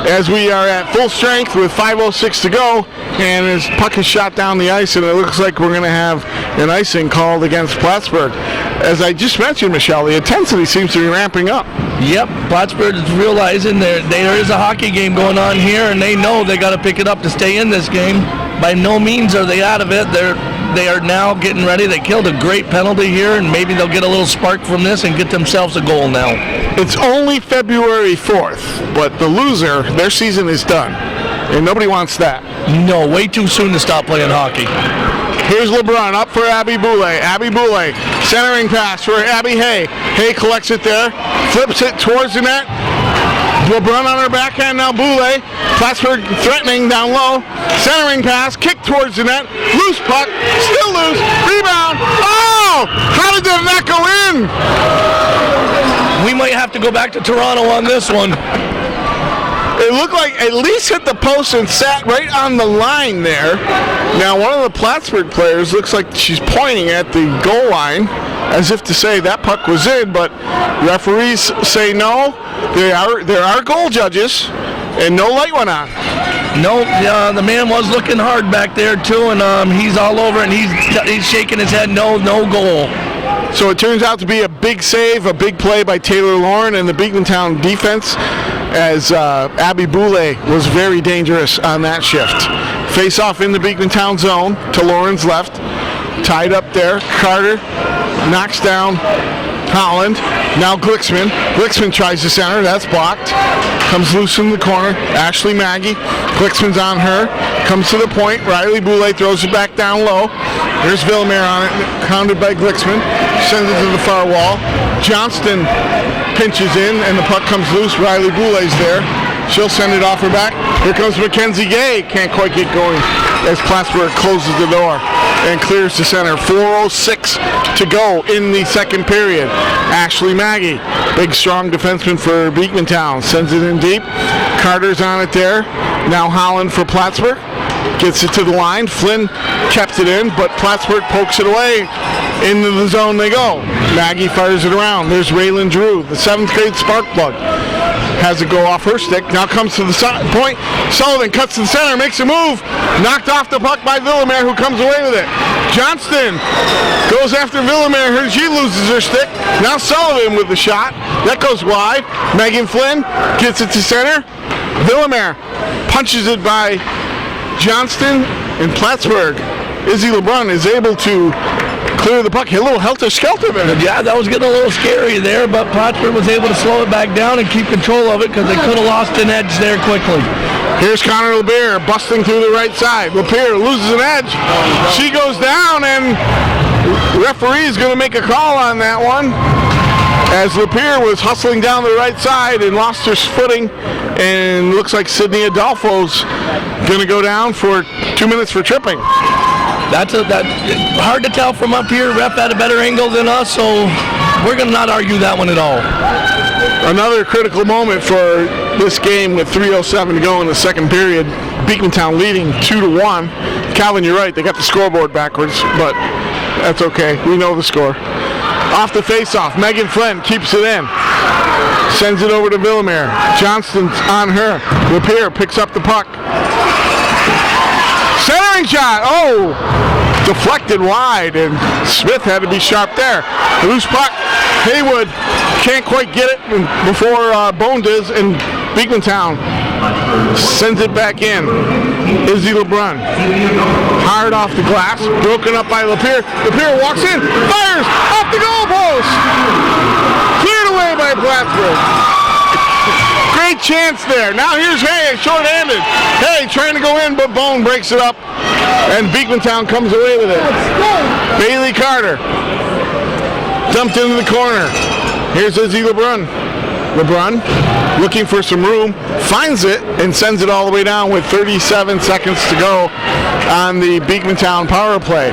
as we are at full strength with 5:06 to go, and his puck is shot down the ice, and it looks like we're going to have an icing called against Plattsburgh. As I just mentioned, Michel, the intensity seems to be ramping up. Yep, Plattsburgh is realizing there is a hockey game going on here, and they know they got to pick it up to stay in this game. By no means are they out of it. They are now getting ready. They killed a great penalty here, and maybe they'll get a little spark from this and get themselves a goal now. It's only February 4th, but the loser, their season is done, and nobody wants that. No, way too soon to stop playing hockey. Here's LeBron up for Abby Boulay. Abby Boulay, centering pass for Abby Hay. Hay collects it there, flips it towards the net. LeBron on her backhand now. Boulay. Plattsburgh threatening down low. Centering pass, kick towards the net. Loose puck, still loose. Rebound. Oh! How did that not go in? We might have to go back to Toronto on this one. It looked like at least hit the post and sat right on the line there. Now one of the Plattsburgh players looks like she's pointing at the goal line as if to say that puck was in, but referees say no. There are goal judges, and no light went on. No, the man was looking hard back there too, and he's all over, and he's shaking his head. No goal. So it turns out to be a big save, a big play by Taylor Lauren and the Beekmantown defense, as Abby Boulay was very dangerous on that shift. Face off in the Beekmantown zone to Lauren's left. Tied up there. Carter knocks down Holland. Now Glicksman. Glicksman tries to center. That's blocked. Comes loose in the corner. Ashley Maggie. Glicksman's on her. Comes to the point. Riley Boulay throws it back down low. There's Villamere on it. Hounded by Glicksman. Sends it to the far wall. Johnston pinches in, and the puck comes loose. Riley Boulay's there. She'll send it off her back. Here comes Mackenzie Gay. Can't quite get going as Plattsburgh closes the door and clears to center. 4:06 to go in the second period. Ashley Maggie, big strong defenseman for Beekmantown, sends it in deep. Carter's on it there. Now Holland for Plattsburgh. Gets it to the line. Flynn kept it in, but Plattsburgh pokes it away. Into the zone they go. Maggie fires it around. There's Raylan Drew, the 7th grade spark plug. Has it go off her stick. Now comes to the point. Sullivan cuts to the center, makes a move. Knocked off the puck by Villamere, who comes away with it. Johnston goes after Villamere. She loses her stick. Now Sullivan with the shot. That goes wide. Megan Flynn gets it to center. Villamere punches it by Johnston, and Plattsburgh. Izzy LeBrun is able to clear the puck. A little helter-skelter in it. Yeah, that was getting a little scary there, but Plattsburgh was able to slow it back down and keep control of it because they could have lost an edge there quickly. Here's Connor LeBear busting through the right side. LeBear loses an edge. She goes down, and the referee is going to make a call on that one, as LeBear was hustling down the right side and lost her footing, and looks like Sydney Adolfo's going to go down for 2 minutes for tripping. That's hard to tell from up here. Ref had a better angle than us, so we're going to not argue that one at all. Another critical moment for this game with 3:07 to go in the second period. Beekmantown leading 2-1. Calvin, you're right. They got the scoreboard backwards, but that's okay. We know the score. Off the face-off, Megan Flynn keeps it in. Sends it over to Villamere. Johnston's on her. LePierre picks up the puck. Centering shot. Oh! Deflected wide, and Smith had to be sharp there. Loose puck. Haywood can't quite get it before Bone does, and Beekmantown sends it back in. Izzy LeBrun. Hard off the glass. Broken up by LePierre. LePierre walks in. Fires off the goal post. Cleared away by Plattsburgh. Great chance there. Now here's Hay, short-handed. Hay trying to go in, but Bone breaks it up, and Beekmantown comes away with it. Bailey Carter dumped into the corner. Here's Izzy LeBrun. LeBrun looking for some room, finds it, and sends it all the way down with 37 seconds to go on the Beekmantown power play.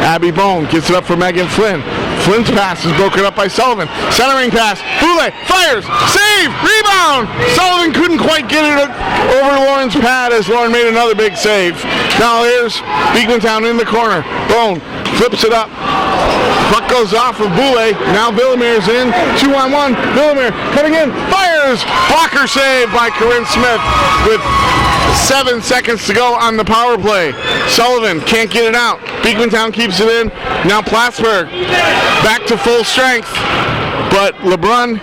Abby Bone gets it up for Megan Flynn. Flynn's pass is broken up by Sullivan. Centering pass. Boulay fires. Save. Rebound. Sullivan couldn't quite get it over Lauren's pad as Lauren made another big save. Now here's Beekmantown in the corner. Bone flips it up. Puck goes off of Boulay. Now Villemere's in. 2-on-1. Villemere cutting in. Fires. Blocker save by Corinne Smith with 7 seconds to go on the power play. Sullivan can't get it out. Beekmantown keeps it in. Now Plattsburgh back to full strength. But LeBrun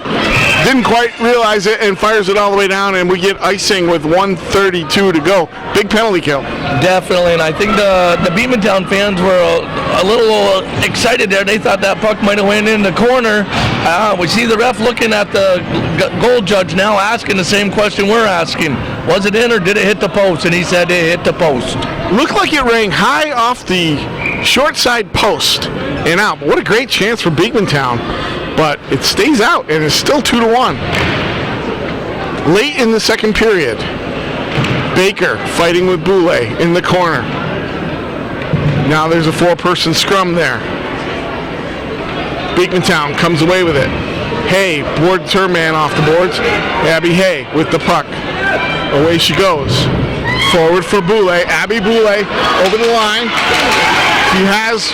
didn't quite realize it and fires it all the way down, and we get icing with 1:32 to go. Big penalty kill. Definitely, and I think the Beekmantown fans were a little excited there. They thought that puck might have went in the corner. We see the ref looking at the goal judge now, asking the same question we're asking. Was it in or did it hit the post? And he said it hit the post. Looked like it rang high off the short side post and out. But what a great chance for Beekmantown. But it stays out and it's still 2-1. Late in the second period, Baker fighting with Boulay in the corner. Now there's a 4-person scrum there. Beekmantown comes away with it. Hay boards her man off the boards. Abby Hay with the puck. Away she goes. Forward for Boulay. Abby Boulay over the line. She has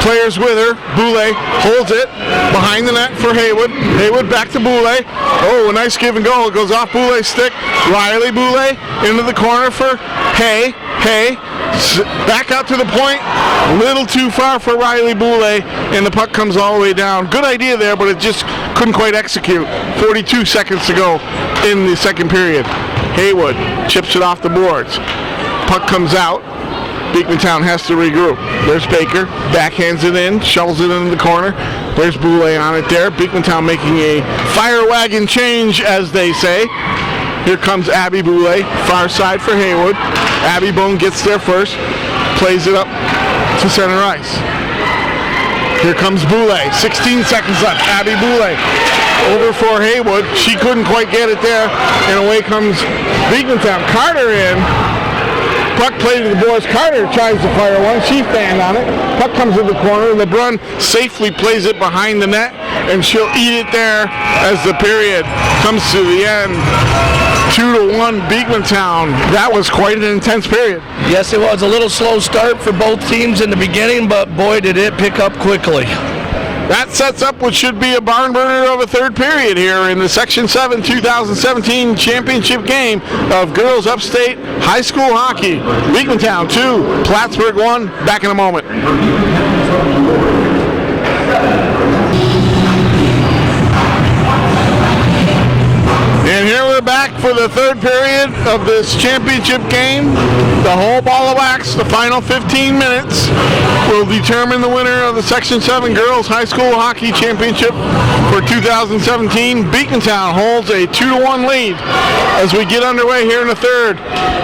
players with her. Boulay holds it behind the net for Haywood. Haywood back to Boulay. Oh, a nice give and go. It goes off Boulay's stick. Riley Boulay into the corner for Hay. Hay back out to the point. A little too far for Riley Boulay, and the puck comes all the way down. Good idea there, but it just couldn't quite execute. 42 seconds to go in the second period. Haywood chips it off the boards. Puck comes out. Beekmantown has to regroup. There's Baker, backhands it in, shovels it into the corner. There's Boulay on it there. Beekmantown making a fire wagon change, as they say. Here comes Abby Boulay, far side for Haywood. Abby Bone gets there first, plays it up to center ice. Here comes Boulay, 16 seconds left. Abby Boulay over for Haywood. She couldn't quite get it there, and away comes Beekmantown. Carter in. Puck played to the boards. Carter tries to fire one. She fanned on it. Puck comes to the corner. LeBrun safely plays it behind the net, and she'll eat it there as the period comes to the end. 2-1 Beekmantown. That was quite an intense period. Yes, it was a little slow start for both teams in the beginning, but boy, did it pick up quickly. That sets up what should be a barn burner of a third period here in the Section 7 2017 championship game of girls upstate high school hockey. Beekmantown 2, Plattsburgh 1. Back in a moment. And here we're back for the third period of this championship game. The whole ball of wax, the final 15 minutes, will determine the winner of the Section 7 Girls High School Hockey Championship for 2017. Beekmantown holds a 2-1 lead as we get underway here in the third.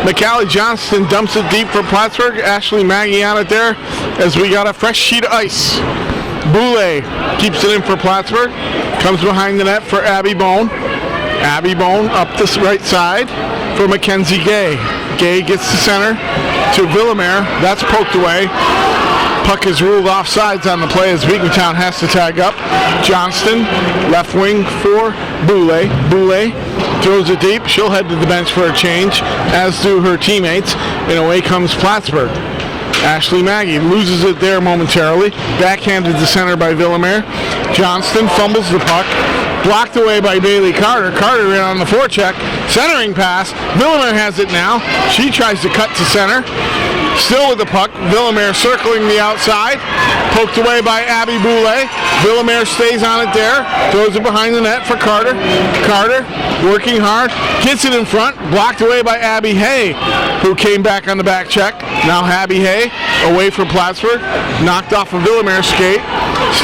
McCallie Johnston dumps it deep for Plattsburgh. Ashley Maggie on it there as we got a fresh sheet of ice. Boulay keeps it in for Plattsburgh. Comes behind the net for Abby Bone. Abby Bone up the right side for Mackenzie Gay. Gay gets to center to Villemere. That's poked away. Puck is ruled off sides on the play as Beekmantown has to tag up. Johnston, left wing for Boulay. Boulay throws it deep. She'll head to the bench for a change, as do her teammates. And away comes Plattsburgh. Ashley Maggie loses it there momentarily. Backhanded to center by Villemere. Johnston fumbles the puck. Blocked away by Bailey Carter. Carter in on the forecheck. Centering pass. Villemere has it now. She tries to cut to center. Still with the puck. Villemere circling the outside. Poked away by Abby Boulay. Villemere stays on it there. Throws it behind the net for Carter. Carter working hard. Gets it in front. Blocked away by Abby Hay, who came back on the back check. Now Abby Hay away from Plattsburgh. Knocked off a Villemere skate.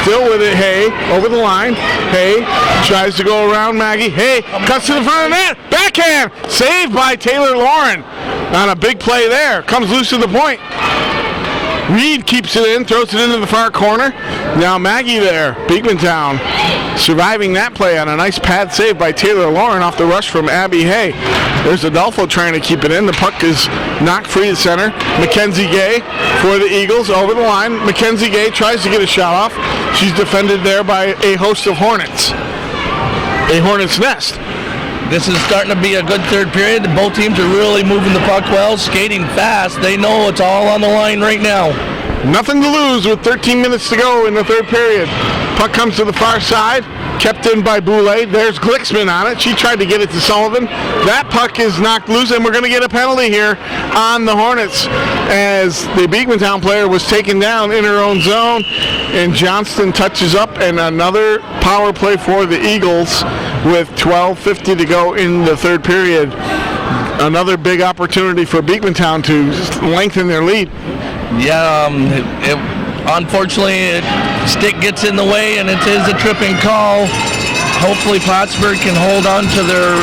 Still with it, Hay over the line. Hay tries to go around Maggie. Hay cuts to the front of the net. Backhand. Saved by Taylor Lauren on a big play there. Comes loose to the point. Reed keeps it in, throws it into the far corner. Now Maggie there. Beekmantown surviving that play on a nice pad save by Taylor Lauren off the rush from Abby Hay. There's Adolfo trying to keep it in. The puck is knocked free to center. Mackenzie Gay for the Eagles over the line. Mackenzie Gay tries to get a shot off. She's defended there by a host of Hornets. A Hornets nest. This is starting to be a good third period. Both teams are really moving the puck well, skating fast. They know it's all on the line right now. Nothing to lose with 13 minutes to go in the third period. Puck comes to the far side, kept in by Boulay. There's Glicksman on it. She tried to get it to Sullivan. That puck is knocked loose, and we're going to get a penalty here on the Hornets as the Beekmantown player was taken down in her own zone, and Johnston touches up, and another power play for the Eagles with 12:50 to go in the third period. Another big opportunity for Beekmantown to lengthen their lead. Yeah, unfortunately, stick gets in the way, and it is a tripping call. Hopefully, Plattsburgh can hold on to their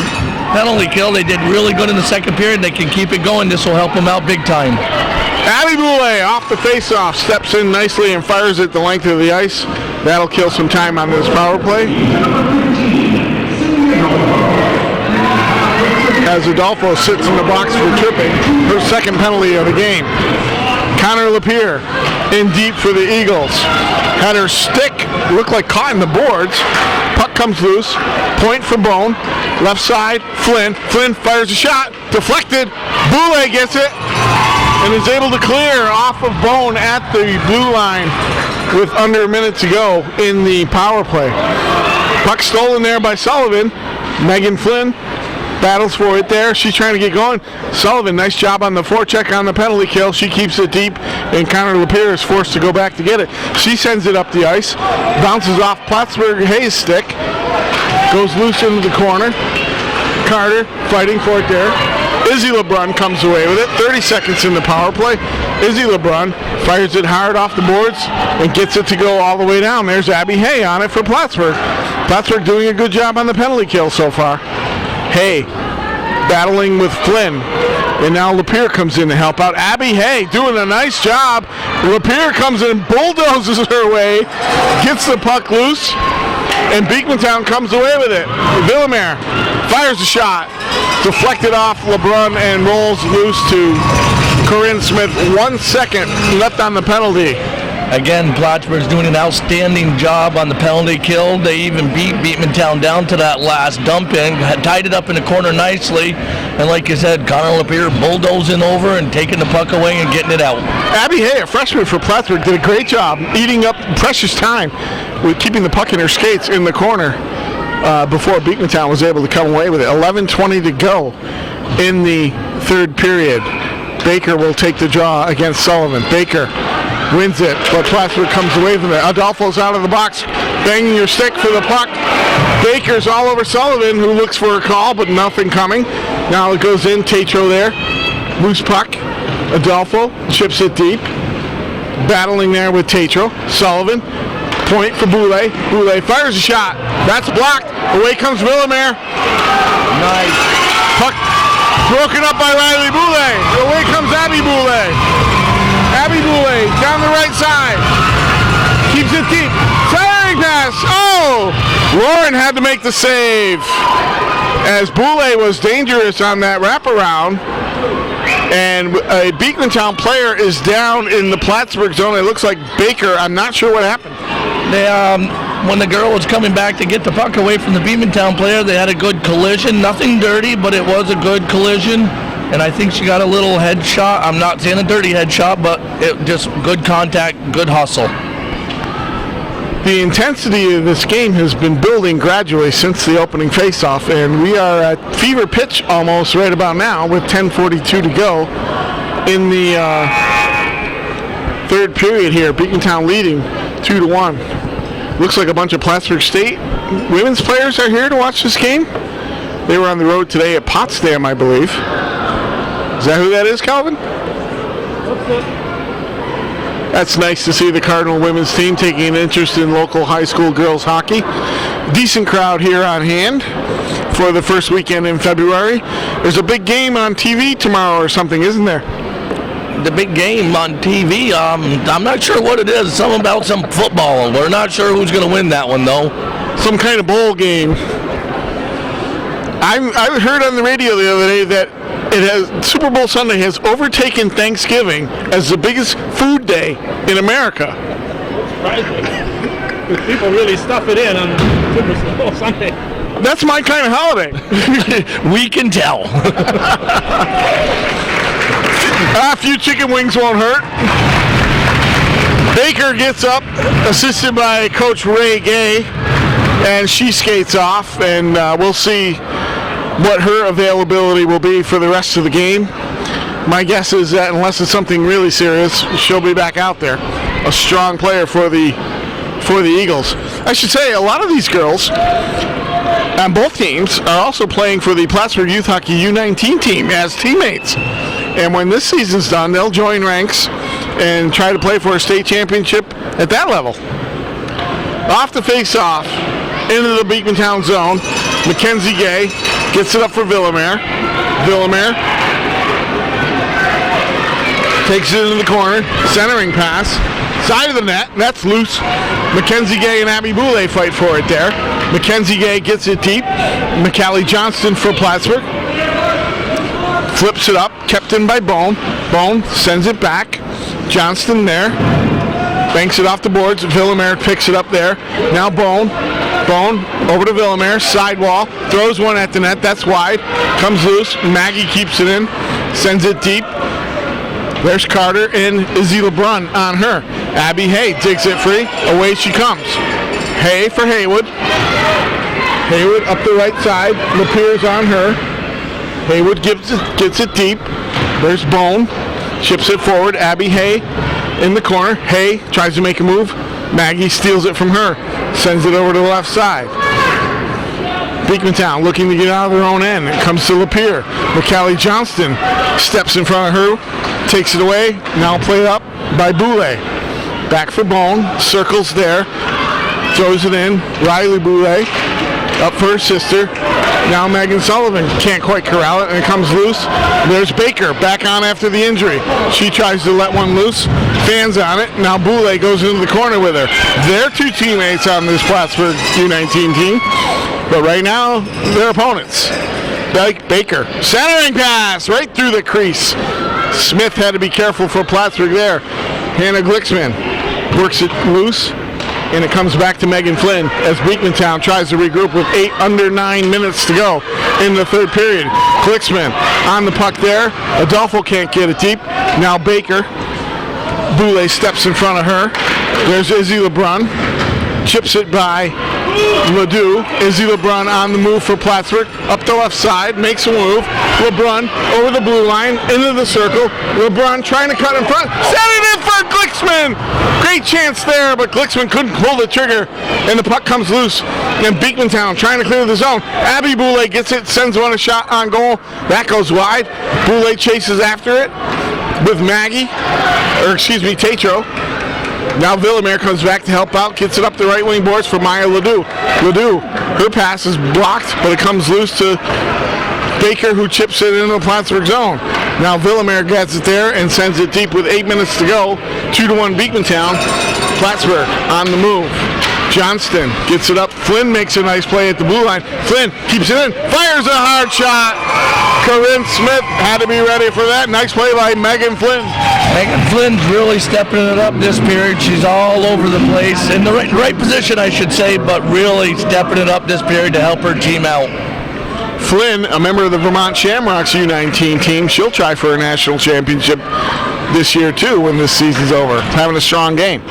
penalty kill. They did really good in the second period. They can keep it going. This will help them out big time. Abby Boulay off the faceoff, steps in nicely and fires it the length of the ice. That'll kill some time on this power play. As Adolfo sits in the box for tripping, her second penalty of the game. Connor LaPorte in deep for the Eagles. Had her stick look like caught in the boards. Puck comes loose. Point for Bone. Left side, Flynn. Flynn fires a shot. Deflected. Boulay gets it and is able to clear off of Bone at the blue line with under a minute to go in the power play. Puck stolen there by Sullivan. Megan Flynn battles for it there. She's trying to get going. Sullivan, nice job on the forecheck on the penalty kill. She keeps it deep, and Connor LaPorte is forced to go back to get it. She sends it up the ice, bounces off Plattsburgh Hayes' stick, goes loose into the corner. Carter fighting for it there. Izzy LeBrun comes away with it. 30 seconds in the power play. Izzy LeBrun fires it hard off the boards and gets it to go all the way down. There's Abby Hay on it for Plattsburgh. Plattsburgh doing a good job on the penalty kill so far. Hay battling with Flynn, and now LaPorte comes in to help out. Abby Hay doing a nice job. LaPorte comes in, bulldozes her way, gets the puck loose, and Beekmantown comes away with it. Villamere fires a shot, deflected off LeBrun and rolls loose to Corinne Smith. 1 second left on the penalty. Again, Plattsburgh's doing an outstanding job on the penalty kill. They even beat Beekmantown down to that last dump in, had tied it up in the corner nicely, and like you said, Connor LaPorte bulldozing over and taking the puck away and getting it out. Abby Hay, a freshman for Plattsburgh, did a great job eating up precious time with keeping the puck in her skates in the corner before Beekmantown was able to come away with it. 11:20 to go in the third period. Baker will take the draw against Sullivan. Baker wins it, but Plattsburgh comes away from it. Adolfo's out of the box, banging your stick for the puck. Baker's all over Sullivan, who looks for a call, but nothing coming. Now it goes in, Tatro there. Loose puck. Adolfo chips it deep. Battling there with Tatro. Sullivan. Point for Boulay. Boulay fires a shot. That's blocked. Away comes Villamere. Nice. Puck broken up by Riley Boulay. Away comes Abby Boulay. Abby Boulay down the right side. Keeps it deep. Firing pass. Oh! Lauren had to make the save as Boulay was dangerous on that wraparound. And a Beekmantown player is down in the Plattsburgh zone. It looks like Baker. I'm not sure what happened. They, when the girl was coming back to get the puck away from the Beekmantown player, they had a good collision. Nothing dirty, but it was a good collision. And I think she got a little head shot. I'm not saying a dirty head shot, but it just good contact, good hustle. The intensity of this game has been building gradually since the opening faceoff, and we are at fever pitch almost right about now with 10:42 to go in the third period here. Beekmantown leading 2-1. Looks like a bunch of Plattsburgh State women's players are here to watch this game. They were on the road today at Potsdam, I believe. Is that who that is, Calvin? That's nice to see the Cardinal women's team taking an interest in local high school girls hockey. Decent crowd here on hand for the first weekend in February. There's a big game on TV tomorrow or something, isn't there? The big game on TV, I'm not sure what it is. Something about some football. We're not sure who's going to win that one, though. Some kind of bowl game. I heard on the radio the other day that Super Bowl Sunday has overtaken Thanksgiving as the biggest food day in America. People really stuff it in on Super Bowl Sunday. That's my kind of holiday. We can tell. A few chicken wings won't hurt. Baker gets up, assisted by Coach Ray Gay, and she skates off, and we'll see what her availability will be for the rest of the game. My guess is that unless it's something really serious, she'll be back out there. A strong player for the Eagles. I should say a lot of these girls on both teams are also playing for the Plattsburgh Youth Hockey U19 team as teammates. And when this season's done, they'll join ranks and try to play for a state championship at that level. Off the face-off, into the Beekmantown zone, Mackenzie Gay gets it up for Villamere. Villamere takes it into the corner, centering pass, side of the net, that's loose. Mackenzie Gay and Abby Boulay fight for it there. Mackenzie Gay gets it deep. McCallie Johnston for Plattsburgh. Flips it up, kept in by Bone. Bone sends it back. Johnston there. Banks it off the boards. Villamere picks it up there. Now Bone. Bone over to Villamere. Sidewall. Throws one at the net. That's wide. Comes loose. Maggie keeps it in. Sends it deep. There's Carter and Izzy LeBrun on her. Abby Hay digs it free. Away she comes. Hay for Haywood. Haywood up the right side. LaPierre's on her. Haywood gets it deep. There's Bone. Chips it forward. Abby Hay in the corner. Hay tries to make a move. Maggie steals it from her. Sends it over to the left side. Beekmantown looking to get out of their own end. It comes to LaPierre. McCallie Johnston steps in front of her. Takes it away. Now played up by Boulay. Back for Bone. Circles there. Throws it in. Riley Boulay. Up for her sister. Now Megan Sullivan can't quite corral it, and it comes loose. There's Baker back on after the injury. She tries to let one loose. Fans on it. Now Boulay goes into the corner with her. They're two teammates on this Plattsburgh U19 team, but right now they're opponents. Baker centering pass right through the crease. Smith had to be careful for Plattsburgh there. Hannah Glicksman works it loose, and it comes back to Megan Flynn as Beekmantown tries to regroup with under 9 minutes to go in the third period. Glicksman on the puck there. Adolfo can't get it deep. Now Baker. Boulay steps in front of her. There's Izzy LeBrun. Chips it by Ledoux. Izzy LeBrun on the move for Plattsburgh. Up the left side, makes a move. LeBrun over the blue line, into the circle. LeBrun trying to cut in front. Set it in for Glicksman! Great chance there, but Glicksman couldn't pull the trigger, and the puck comes loose. And Beekmantown trying to clear the zone. Abby Boulay gets it, sends one a shot on goal. That goes wide. Boulay chases after it with Tatro. Now Villamere comes back to help out, gets it up the right wing boards for Maya Ledoux. Ledoux, her pass is blocked, but it comes loose to Baker, who chips it into the Plattsburgh zone. Now Villamere gets it there and sends it deep with 8 minutes to go. 2-1 Beekmantown. Plattsburgh on the move. Johnston gets it up. Flynn makes a nice play at the blue line. Flynn keeps it in, fires a hard shot. Corinne Smith had to be ready for that. Nice play by Megan Flynn. Megan Flynn's really stepping it up this period. She's all over the place, in the right position, I should say, but really stepping it up this period to help her team out. Flynn, a member of the Vermont Shamrocks U19 team, she'll try for a national championship this year too when this season's over. Having a strong game.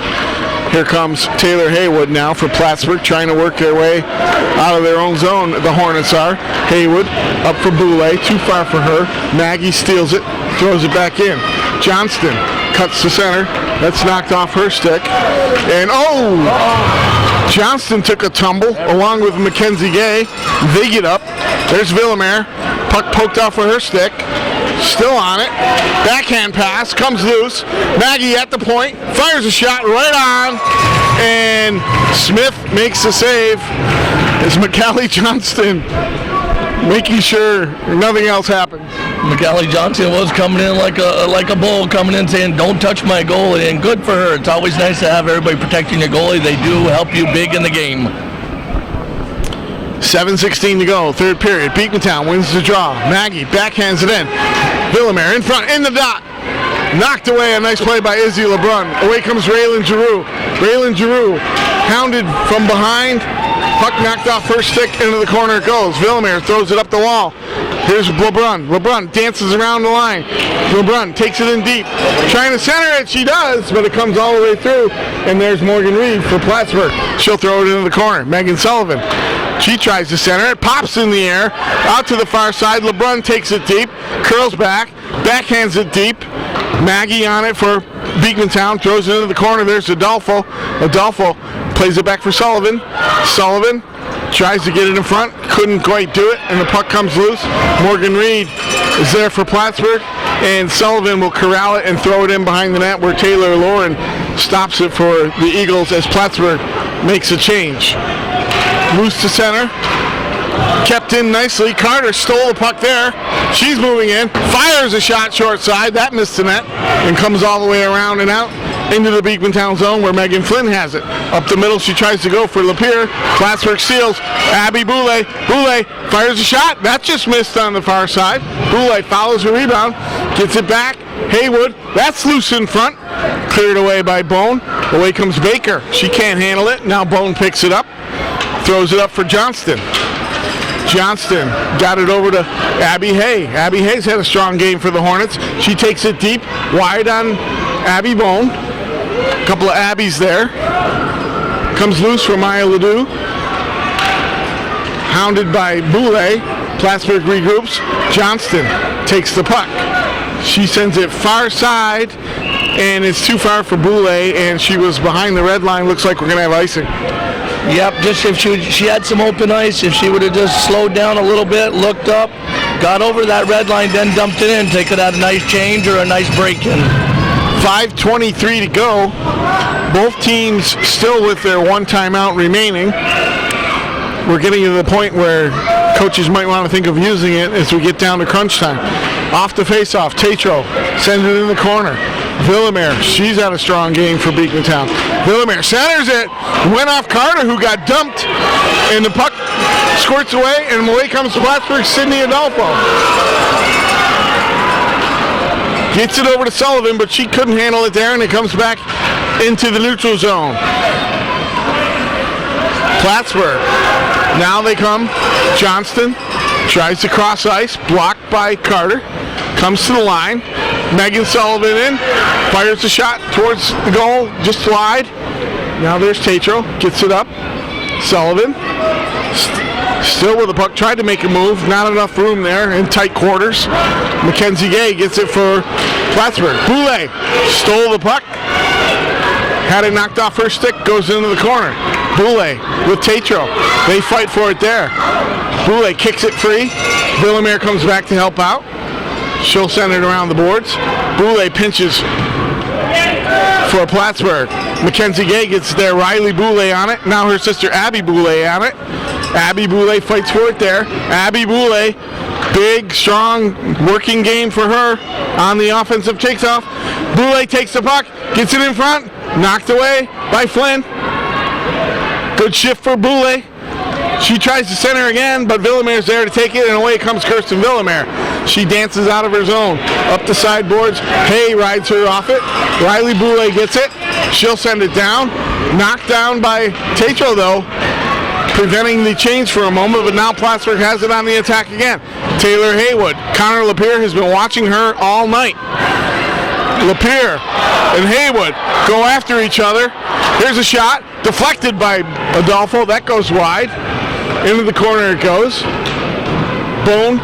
Here comes Taylor Haywood now for Plattsburgh, trying to work their way out of their own zone. The Hornets are. Haywood up for Boulay, too far for her. Maggie steals it, throws it back in. Johnston cuts to center. That's knocked off her stick. And Johnston took a tumble along with Mackenzie Gay. They get up. There's Villamere. Puck poked off with her stick. Still on it. Backhand pass. Comes loose. Maggie at the point. Fires a shot right on. And Smith makes the save. It's McCallie Johnston making sure nothing else happens. McCallie Johnson was coming in like a bull, coming in saying, "Don't touch my goalie," and good for her. It's always nice to have everybody protecting your goalie. They do help you big in the game. 7:16 to go, third period. Beekmantown wins the draw. Maggie backhands it in. Villamere in front, in the dot. Knocked away, a nice play by Izzy LeBrun. Away comes Raylan Giroux. Raylan Giroux hounded from behind. Puck knocked off her stick, into the corner it goes. Villamere throws it up the wall. Here's LeBrun. LeBrun dances around the line. LeBrun takes it in deep. Trying to center it, she does, but it comes all the way through. And there's Morgan Reed for Plattsburgh. She'll throw it into the corner. Megan Sullivan. She tries to center it, pops in the air, out to the far side. LeBrun takes it deep, curls back, backhands it deep. Maggie on it for Beekmantown, throws it into the corner. There's Adolfo. Adolfo plays it back for Sullivan. Sullivan tries to get it in front, couldn't quite do it, and the puck comes loose. Morgan Reed is there for Plattsburgh, and Sullivan will corral it and throw it in behind the net where Taylor Lauren stops it for the Eagles as Plattsburgh makes a change. Loose to center. Kept in nicely. Carter stole the puck there. She's moving in. Fires a shot short side. That missed the net and comes all the way around and out into the Beekmantown zone where Megan Flynn has it. Up the middle, she tries to go for LaPorte. Plattsburgh steals. Abby Boulay. Boulay fires a shot. That just missed on the far side. Boulay follows her rebound. Gets it back. Haywood. That's loose in front. Cleared away by Bone. Away comes Baker. She can't handle it. Now Bone picks it up. Throws it up for Johnston. Johnston got it over to Abby Hay. Abby Hay's had a strong game for the Hornets. She takes it deep, wide on Abby Bone. A couple of Abbies there. Comes loose for Maya Ledoux. Hounded by Boulay. Plattsburgh regroups. Johnston takes the puck. She sends it far side, and it's too far for Boulay, and she was behind the red line. Looks like we're going to have icing. Yep, just if she had some open ice, if she would have just slowed down a little bit, looked up, got over that red line, then dumped it in, they could have had a nice change or a nice break-in. 5:23 to go. Both teams still with their one timeout remaining. We're getting to the point where coaches might want to think of using it as we get down to crunch time. Off the face-off, Tatro sends it in the corner. Villamere, she's had a strong game for Beekmantown. Villamere centers it, went off Carter, who got dumped, and the puck squirts away, and away comes Plattsburgh's Sydney Adolfo. Gets it over to Sullivan, but she couldn't handle it there, and it comes back into the neutral zone. Plattsburgh, now they come. Johnston tries to cross ice, blocked by Carter, comes to the line. Megan Sullivan in, fires a shot towards the goal, just wide. Now there's Tatro, gets it up. Sullivan, still with the puck, tried to make a move, not enough room there in tight quarters. Mackenzie Gay gets it for Plattsburgh. Boulay stole the puck, had it knocked off her stick, goes into the corner. Boulay with Tatro, they fight for it there. Boulay kicks it free. Villamere comes back to help out. She'll send it around the boards. Boulay pinches for Plattsburgh. Mackenzie Gay gets there. Riley Boulay on it. Now her sister Abby Boulay on it. Abby Boulay fights for it there. Abby Boulay, big, strong, working game for her on the offensive takeoff. Boulay takes the puck, gets it in front, knocked away by Flynn. Good shift for Boulay. She tries to center again, but Villamere's there to take it, and away comes Kirsten Villamere. She dances out of her zone. Up the sideboards, Hay rides her off it. Riley Boulay gets it. She'll send it down. Knocked down by Tatro, though, preventing the change for a moment, but now Plattsburgh has it on the attack again. Taylor Haywood. Connor LaPorte has been watching her all night. LaPorte and Haywood go after each other. Here's a shot, deflected by Adolfo. That goes wide. Into the corner it goes. Bone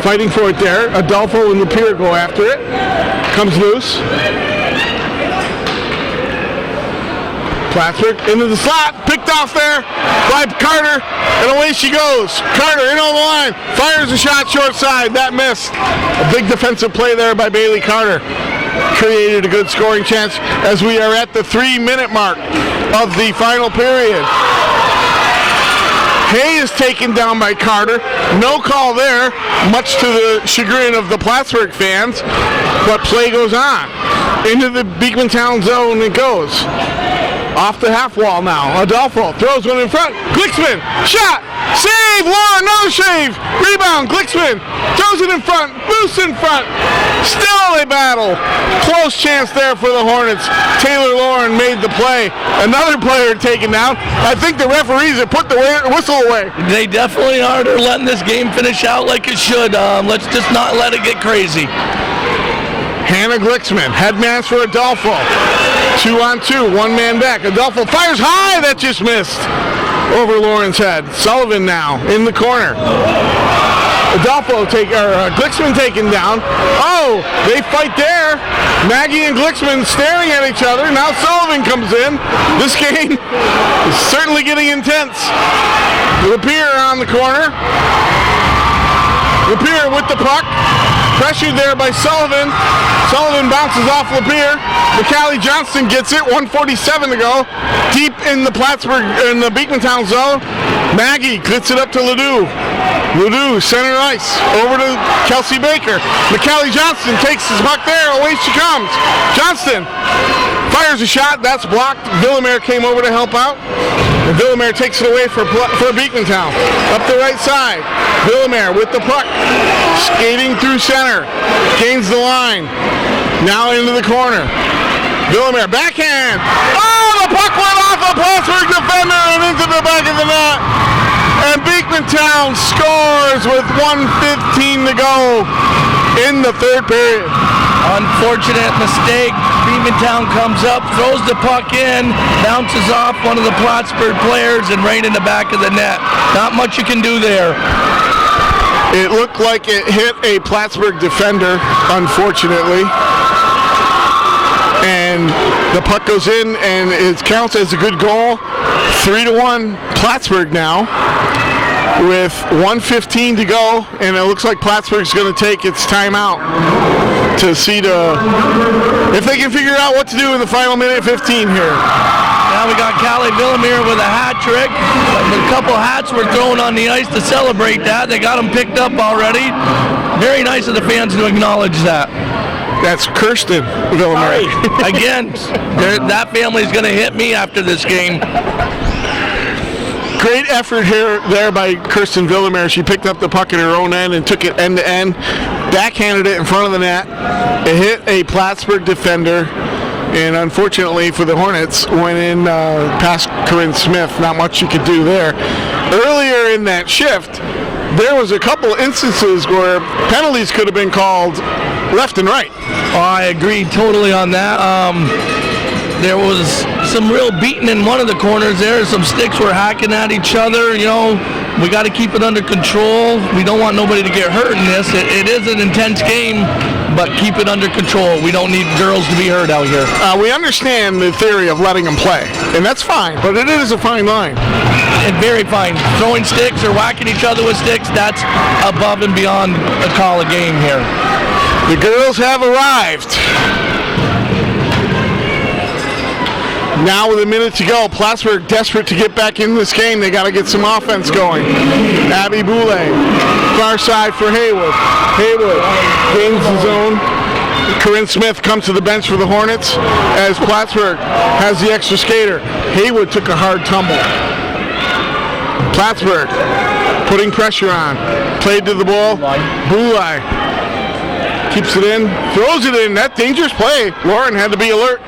fighting for it there. Adolfo and LaPorte go after it. Comes loose. Plattsburgh into the slot, picked off there by Carter, and away she goes. Carter in on the line, fires a shot short side. That missed. A big defensive play there by Bailey Carter. Created a good scoring chance as we are at the 3-minute mark of the final period. Hay is taken down by Carter. No call there, much to the chagrin of the Plattsburgh fans, but play goes on. Into the Beekmantown zone it goes. Off the half wall now. Adolfo throws one in front. Glicksman, shot, Save! Lauren, another save! Rebound, Glicksman throws it in front, loose in front. Still a battle. Close chance there for the Hornets. Taylor Lauren made the play. Another player taken down. I think the referees have put the whistle away. They definitely are. They're letting this game finish out like it should. Let's just not let it get crazy. Hannah Glicksman, head mass for Adolfo. 2-on-2, one man back. Adolfo fires high, that just missed. Over Lauren's head. Sullivan now in the corner. Glicksman taken down. Oh, they fight there. Maggie and Glicksman staring at each other. Now Sullivan comes in. This game is certainly getting intense. LaPorte on the corner. LaPorte with the puck. Pressured there by Sullivan. Sullivan bounces off LaPorte. McCallie Johnston gets it. 1:47 to go. Deep in the Plattsburgh, in the Beekmantown zone. Maggie gets it up to Ledoux. Ledoux, center ice. Over to Kelsey Baker. McCallie Johnston takes his puck there. Away she comes. Johnston fires a shot. That's blocked. Villamere came over to help out. And Villamere takes it away for Beekmantown. Up the right side. Villamere with the puck. Skating through center. Gains the line. Now into the corner. Villamere backhand. Oh, the puck went off a Plattsburgh defender and into the back of the net. And Beekmantown scores with 1:15 to go in the third period. Unfortunate mistake. Beekmantown comes up, throws the puck in, bounces off one of the Plattsburgh players and right in the back of the net. Not much you can do there. It looked like it hit a Plattsburgh defender, unfortunately. And the puck goes in and it counts as a good goal. 3-1 Plattsburgh now with 1:15 to go, and it looks like Plattsburgh's going to take its timeout to see if they can figure out what to do in the final minute 15 here. Now we got Callie Villamere with a hat trick. A couple hats were thrown on the ice to celebrate that. They got them picked up already. Very nice of the fans to acknowledge that. That's Kirsten Villamere. Again, that family's going to hit me after this game. Great effort there by Kirsten Villamere. She picked up the puck in her own end and took it end to end, backhanded it in front of the net. It hit a Plattsburgh defender, and unfortunately for the Hornets, went in past Corinne Smith. Not much you could do there. Earlier in that shift, there was a couple instances where penalties could have been called left and right. Oh, I agree totally on that. There was some real beating in one of the corners there. Some sticks were hacking at each other. You know, we got to keep it under control. We don't want nobody to get hurt in this. It is an intense game, but keep it under control. We don't need girls to be hurt out here. We understand the theory of letting them play, and that's fine, but it is a fine line. And very fine. Throwing sticks or whacking each other with sticks, that's above and beyond a call of game here. The girls have arrived. Now with a minute to go, Plattsburgh desperate to get back in this game. They got to get some offense going. Abby Boulay, far side for Haywood. Haywood gains the zone. Corinne Smith comes to the bench for the Hornets as Plattsburgh has the extra skater. Haywood took a hard tumble. Plattsburgh putting pressure on. Played to the ball. Boulay keeps it in, throws it in. That dangerous play. Lauren had to be alert.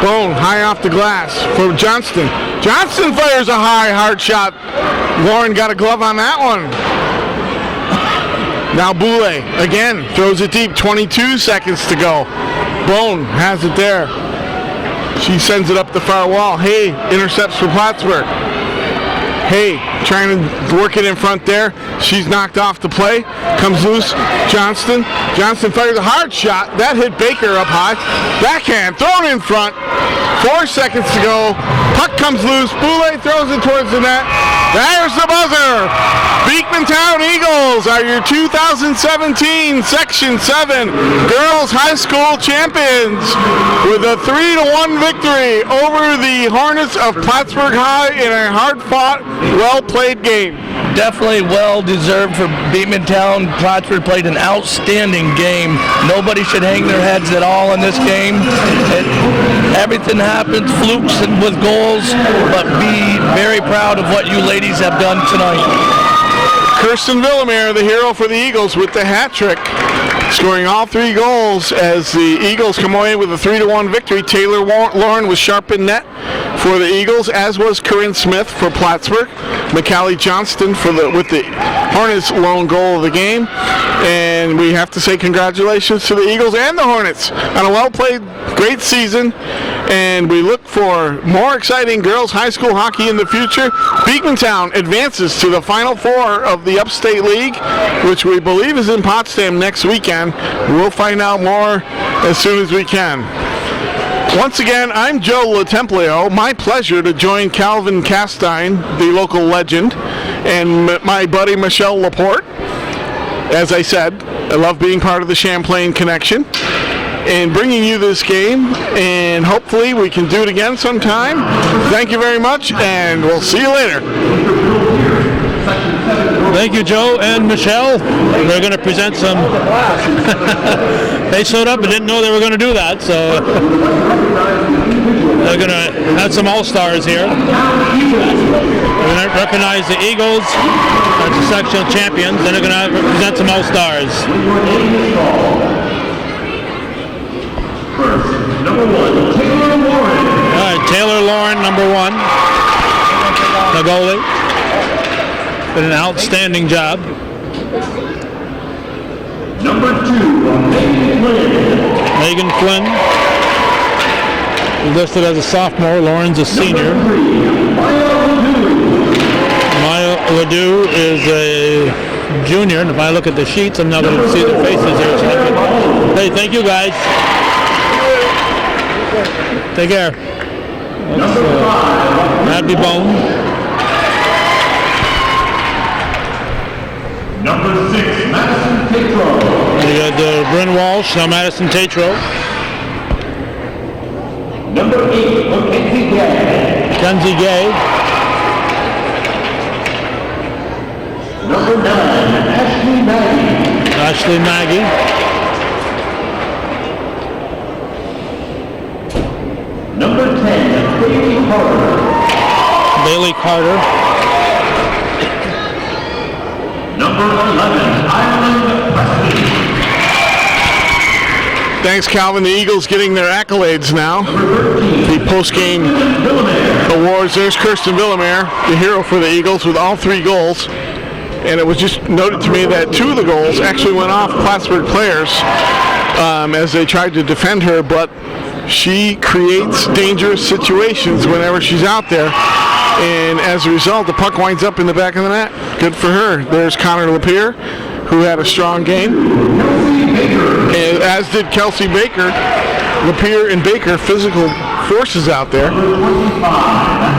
Bone high off the glass for Johnston. Johnston fires a high, hard shot. Lauren got a glove on that one. Now Boulay again throws it deep. 22 seconds to go. Bone has it there. She sends it up the far wall. Hay intercepts for Plattsburgh. Hay trying to work it in front there. She's knocked off the play. Comes loose. Johnston fires a hard shot. That hit Baker up high. Backhand thrown in front. 4 seconds to go. Puck comes loose. Boulay throws it towards the net. There's the buzzer. Beekmantown Eagles are your 2017 Section 7 Girls High School champions with a 3-1 victory over the Hornets of Plattsburgh High in a hard-fought, well-played game. definitely well deserved for Beekmantown. Plattsburgh played an outstanding game. Nobody should hang their heads at all in this game. Everything happens, flukes and with goals, but be very proud of what you ladies have done tonight. Kirsten Villamere, the hero for the Eagles, with the hat trick, scoring all 3 goals as the Eagles come away with a 3-1 victory. Taylor Lauren was sharp in net for the Eagles, as was Corinne Smith for Plattsburgh. McCallie Johnston with the Hornets' lone goal of the game. And we have to say congratulations to the Eagles and the Hornets on a well-played, great season. And we look for more exciting girls high school hockey in the future. Beekmantown advances to the Final Four of the Upstate League, which we believe is in Potsdam next weekend. We'll find out more as soon as we can. Once again, I'm Joe LoTemplio. My pleasure to join Calvin Castine, the local legend, and my buddy Michel LaPorte. As I said, I love being part of the Champlain Connection and bringing you this game, and hopefully we can do it again sometime. Thank you very much, and we'll see you later. Thank you, Joe and Michelle. We're going to present some. They showed up and didn't know they were going to do that, so they're going to have some all-stars here. We're going to recognize the Eagles as the section champions, and they're going to present some all-stars. Number 1, Taylor Lauren. All right, Taylor Lauren, number 1, the goalie. Did an outstanding job. Number 2, Megan Flynn, listed as a sophomore. Lauren's a senior. Maya Ledoux is a junior, and if I look at the sheets, I'm not going to see their faces here. Hey, thank you guys. Take care. That's Abby Bone. Number 6, Madison Tatro. You got Bryn Walsh, now Madison Tatro. Number 8, Mackenzie Gay. Kenzie Gay. Number 9, Ashley Maggie. Ashley Maggie. Number 10, Bailey Carter. Bailey Carter. Number 11, Ireland Presley. Thanks, Calvin. The Eagles getting their accolades now. The post-game awards. There's Kirsten Villamere, the hero for the Eagles, with all 3 goals. And it was just noted to me that 2 of the goals actually went off Plattsburgh players as they tried to defend her, but she creates dangerous situations whenever she's out there. And as a result, the puck winds up in the back of the net. Good for her. There's Connor Lapierre, who had a strong game, and as did Kelsey Baker. Lapierre and Baker, physical forces out there,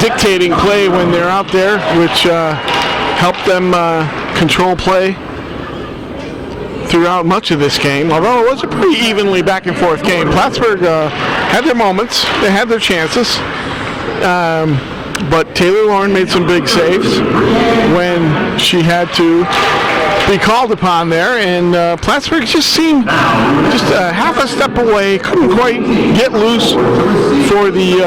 dictating play when they're out there, which helped them control play throughout much of this game, although it was a pretty evenly back and forth game. Plattsburgh had their moments, they had their chances, but Taylor Lauren made some big saves when she had to be called upon there, and Plattsburgh just seemed just half a step away, couldn't quite get loose for the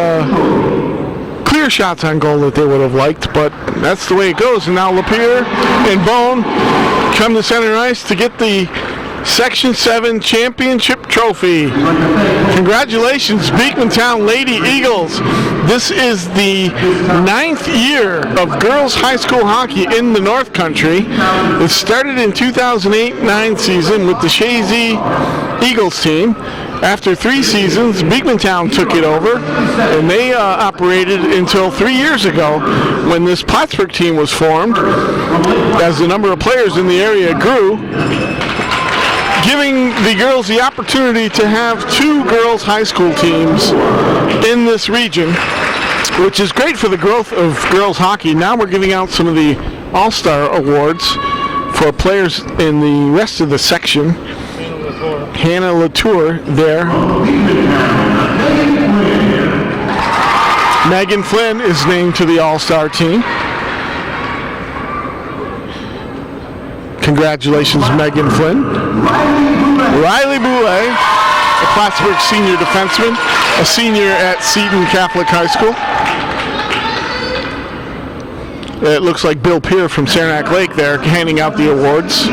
clear shots on goal that they would have liked, but that's the way it goes. And now Lapierre and Bone come to center ice to get the Section 7 championship trophy. Congratulations, Beekmantown Lady Eagles. This is the 9th year of girls high school hockey in the North Country. It started in 2008-09 season with the Shazy Eagles team. After 3 seasons, Beekmantown took it over, and they operated until 3 years ago when this Plattsburgh team was formed, as the number of players in the area grew, giving the girls the opportunity to have 2 girls high school teams in this region, which is great for the growth of girls hockey. Now we're giving out some of the All-Star Awards for players in the rest of the section. Hannah Latour there. Megan Flynn is named to the All-Star team. Congratulations, Megan Flynn. Riley Boulay, a Plattsburgh senior defenseman, a senior at Seton Catholic High School. It looks like Bill Peer from Saranac Lake there handing out the awards.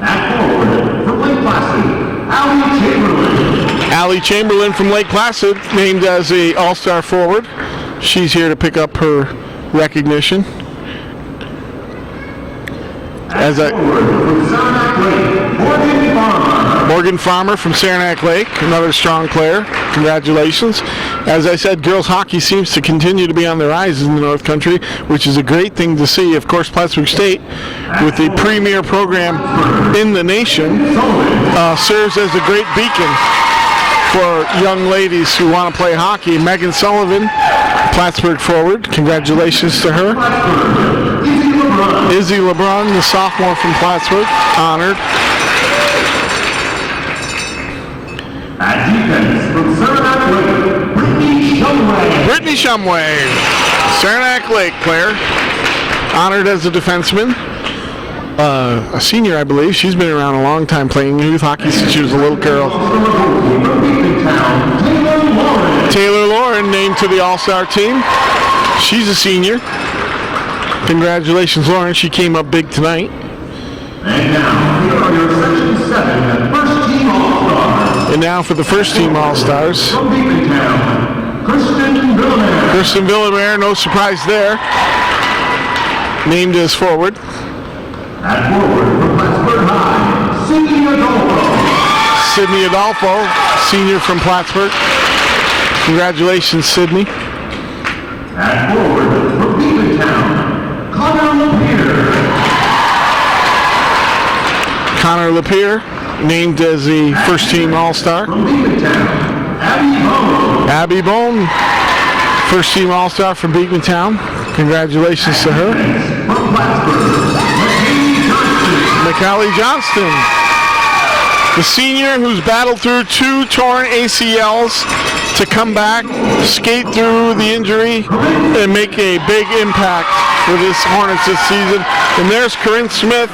At forward from Lake Placid, Allie Chamberlain. Allie Chamberlain from Lake Placid, named as a All-Star forward. She's here to pick up her recognition. As a Morgan Farmer from Saranac Lake, another strong player. Congratulations. As I said, girls hockey seems to continue to be on the rise in the North Country, which is a great thing to see. Of course, Plattsburgh State, with the premier program in the nation, serves as a great beacon for young ladies who want to play hockey. Megan Sullivan, Plattsburgh forward. Congratulations to her. Izzy LeBron, the sophomore from Plattsburgh, honored. At defense from Saranac Lake, Brittany Shumway. Brittany Shumway, Saranac Lake player, honored as a defenseman. A senior, I believe. She's been around a long time playing youth hockey since she was a little girl. Taylor Lauren named to the All-Star team. She's a senior. Congratulations, Lauren. She came up big tonight. And now, here are your Section 7 first team All-Stars. And now for the first team All-Stars. From Beekmantown, Kristen Villamere. Kristen Villamere, no surprise there. Named as forward. At forward from Plattsburgh High, Sydney Adolfo. Sydney Adolfo, senior from Plattsburgh. Congratulations, Sydney. At forward from Beekmantown, Connor LaPorte. Connor LaPorte, named as the first team All-Star. From Beekmantown, Abby Bone. Abby Bone, first team All-Star from Beekmantown. Congratulations to her. From Plattsburgh, McCallie Johnston, the senior who's battled through 2 torn ACLs to come back, skate through the injury, and make a big impact for this Hornets this season. And there's Corinne Smith,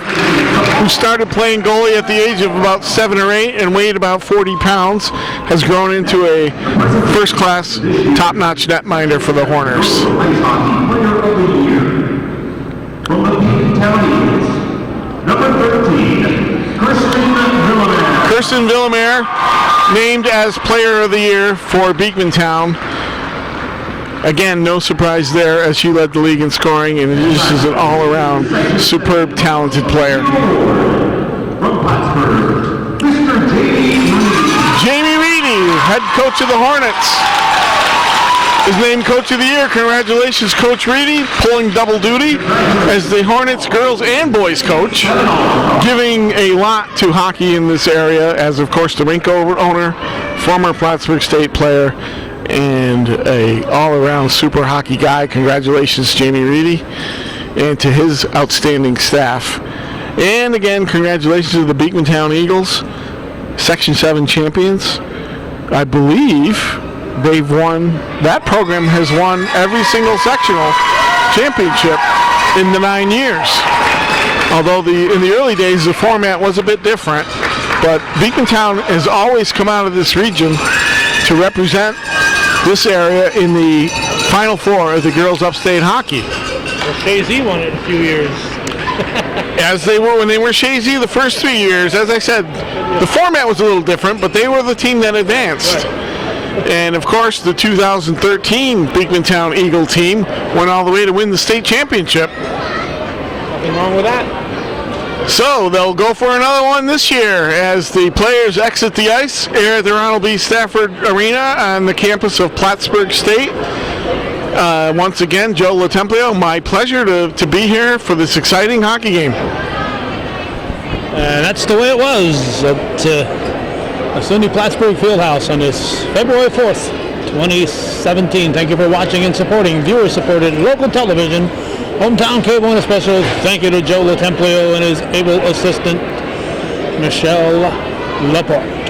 who started playing goalie at the age of about 7 or 8 and weighed about 40 pounds, has grown into a first-class, top-notch netminder for the Horners. Ice Hockey Player of the Year. From the Beekmantown Eagles, number 13, Kristen Villamere. Kristen Villamere, named as Player of the Year for Beekmantown. Again, no surprise there as she led the league in scoring and just is an all-around superb, talented player. From Plattsburgh, Mr. Jamie Reedy, head coach of the Hornets, is named Coach of the Year. Congratulations, Coach Reedy, pulling double duty as the Hornets girls and boys coach, giving a lot to hockey in this area as, of course, the rink owner, former Plattsburgh State player, and a all-around super hockey guy. Congratulations, Jamie Reedy, and to his outstanding staff. And again, congratulations to the Beekmantown Eagles, Section 7 champions. I believe they've won, that program has won every single sectional championship in the 9 years. Although in the early days the format was a bit different, but Beekmantown has always come out of this region to represent this area in the Final Four of the girls' upstate hockey. Well, Shazy won it a few years. As they were when they were Shazy the first 3 years. As I said, the format was a little different, but they were the team that advanced. Right. And of course, the 2013 Beekmantown Eagle team went all the way to win the state championship. Nothing wrong with that. So they'll go for another one this year as the players exit the ice here at the Ronald B. Stafford Arena on the campus of Plattsburgh State. Once again, Joe LoTemplio, my pleasure to be here for this exciting hockey game. That's the way it was at SUNY Plattsburgh Field House on this February 4th, 2017. Thank you for watching and supporting viewer-supported local television, hometown cable, and a special thank you to Joe LoTemplio and his able assistant, Michel, LaPorte.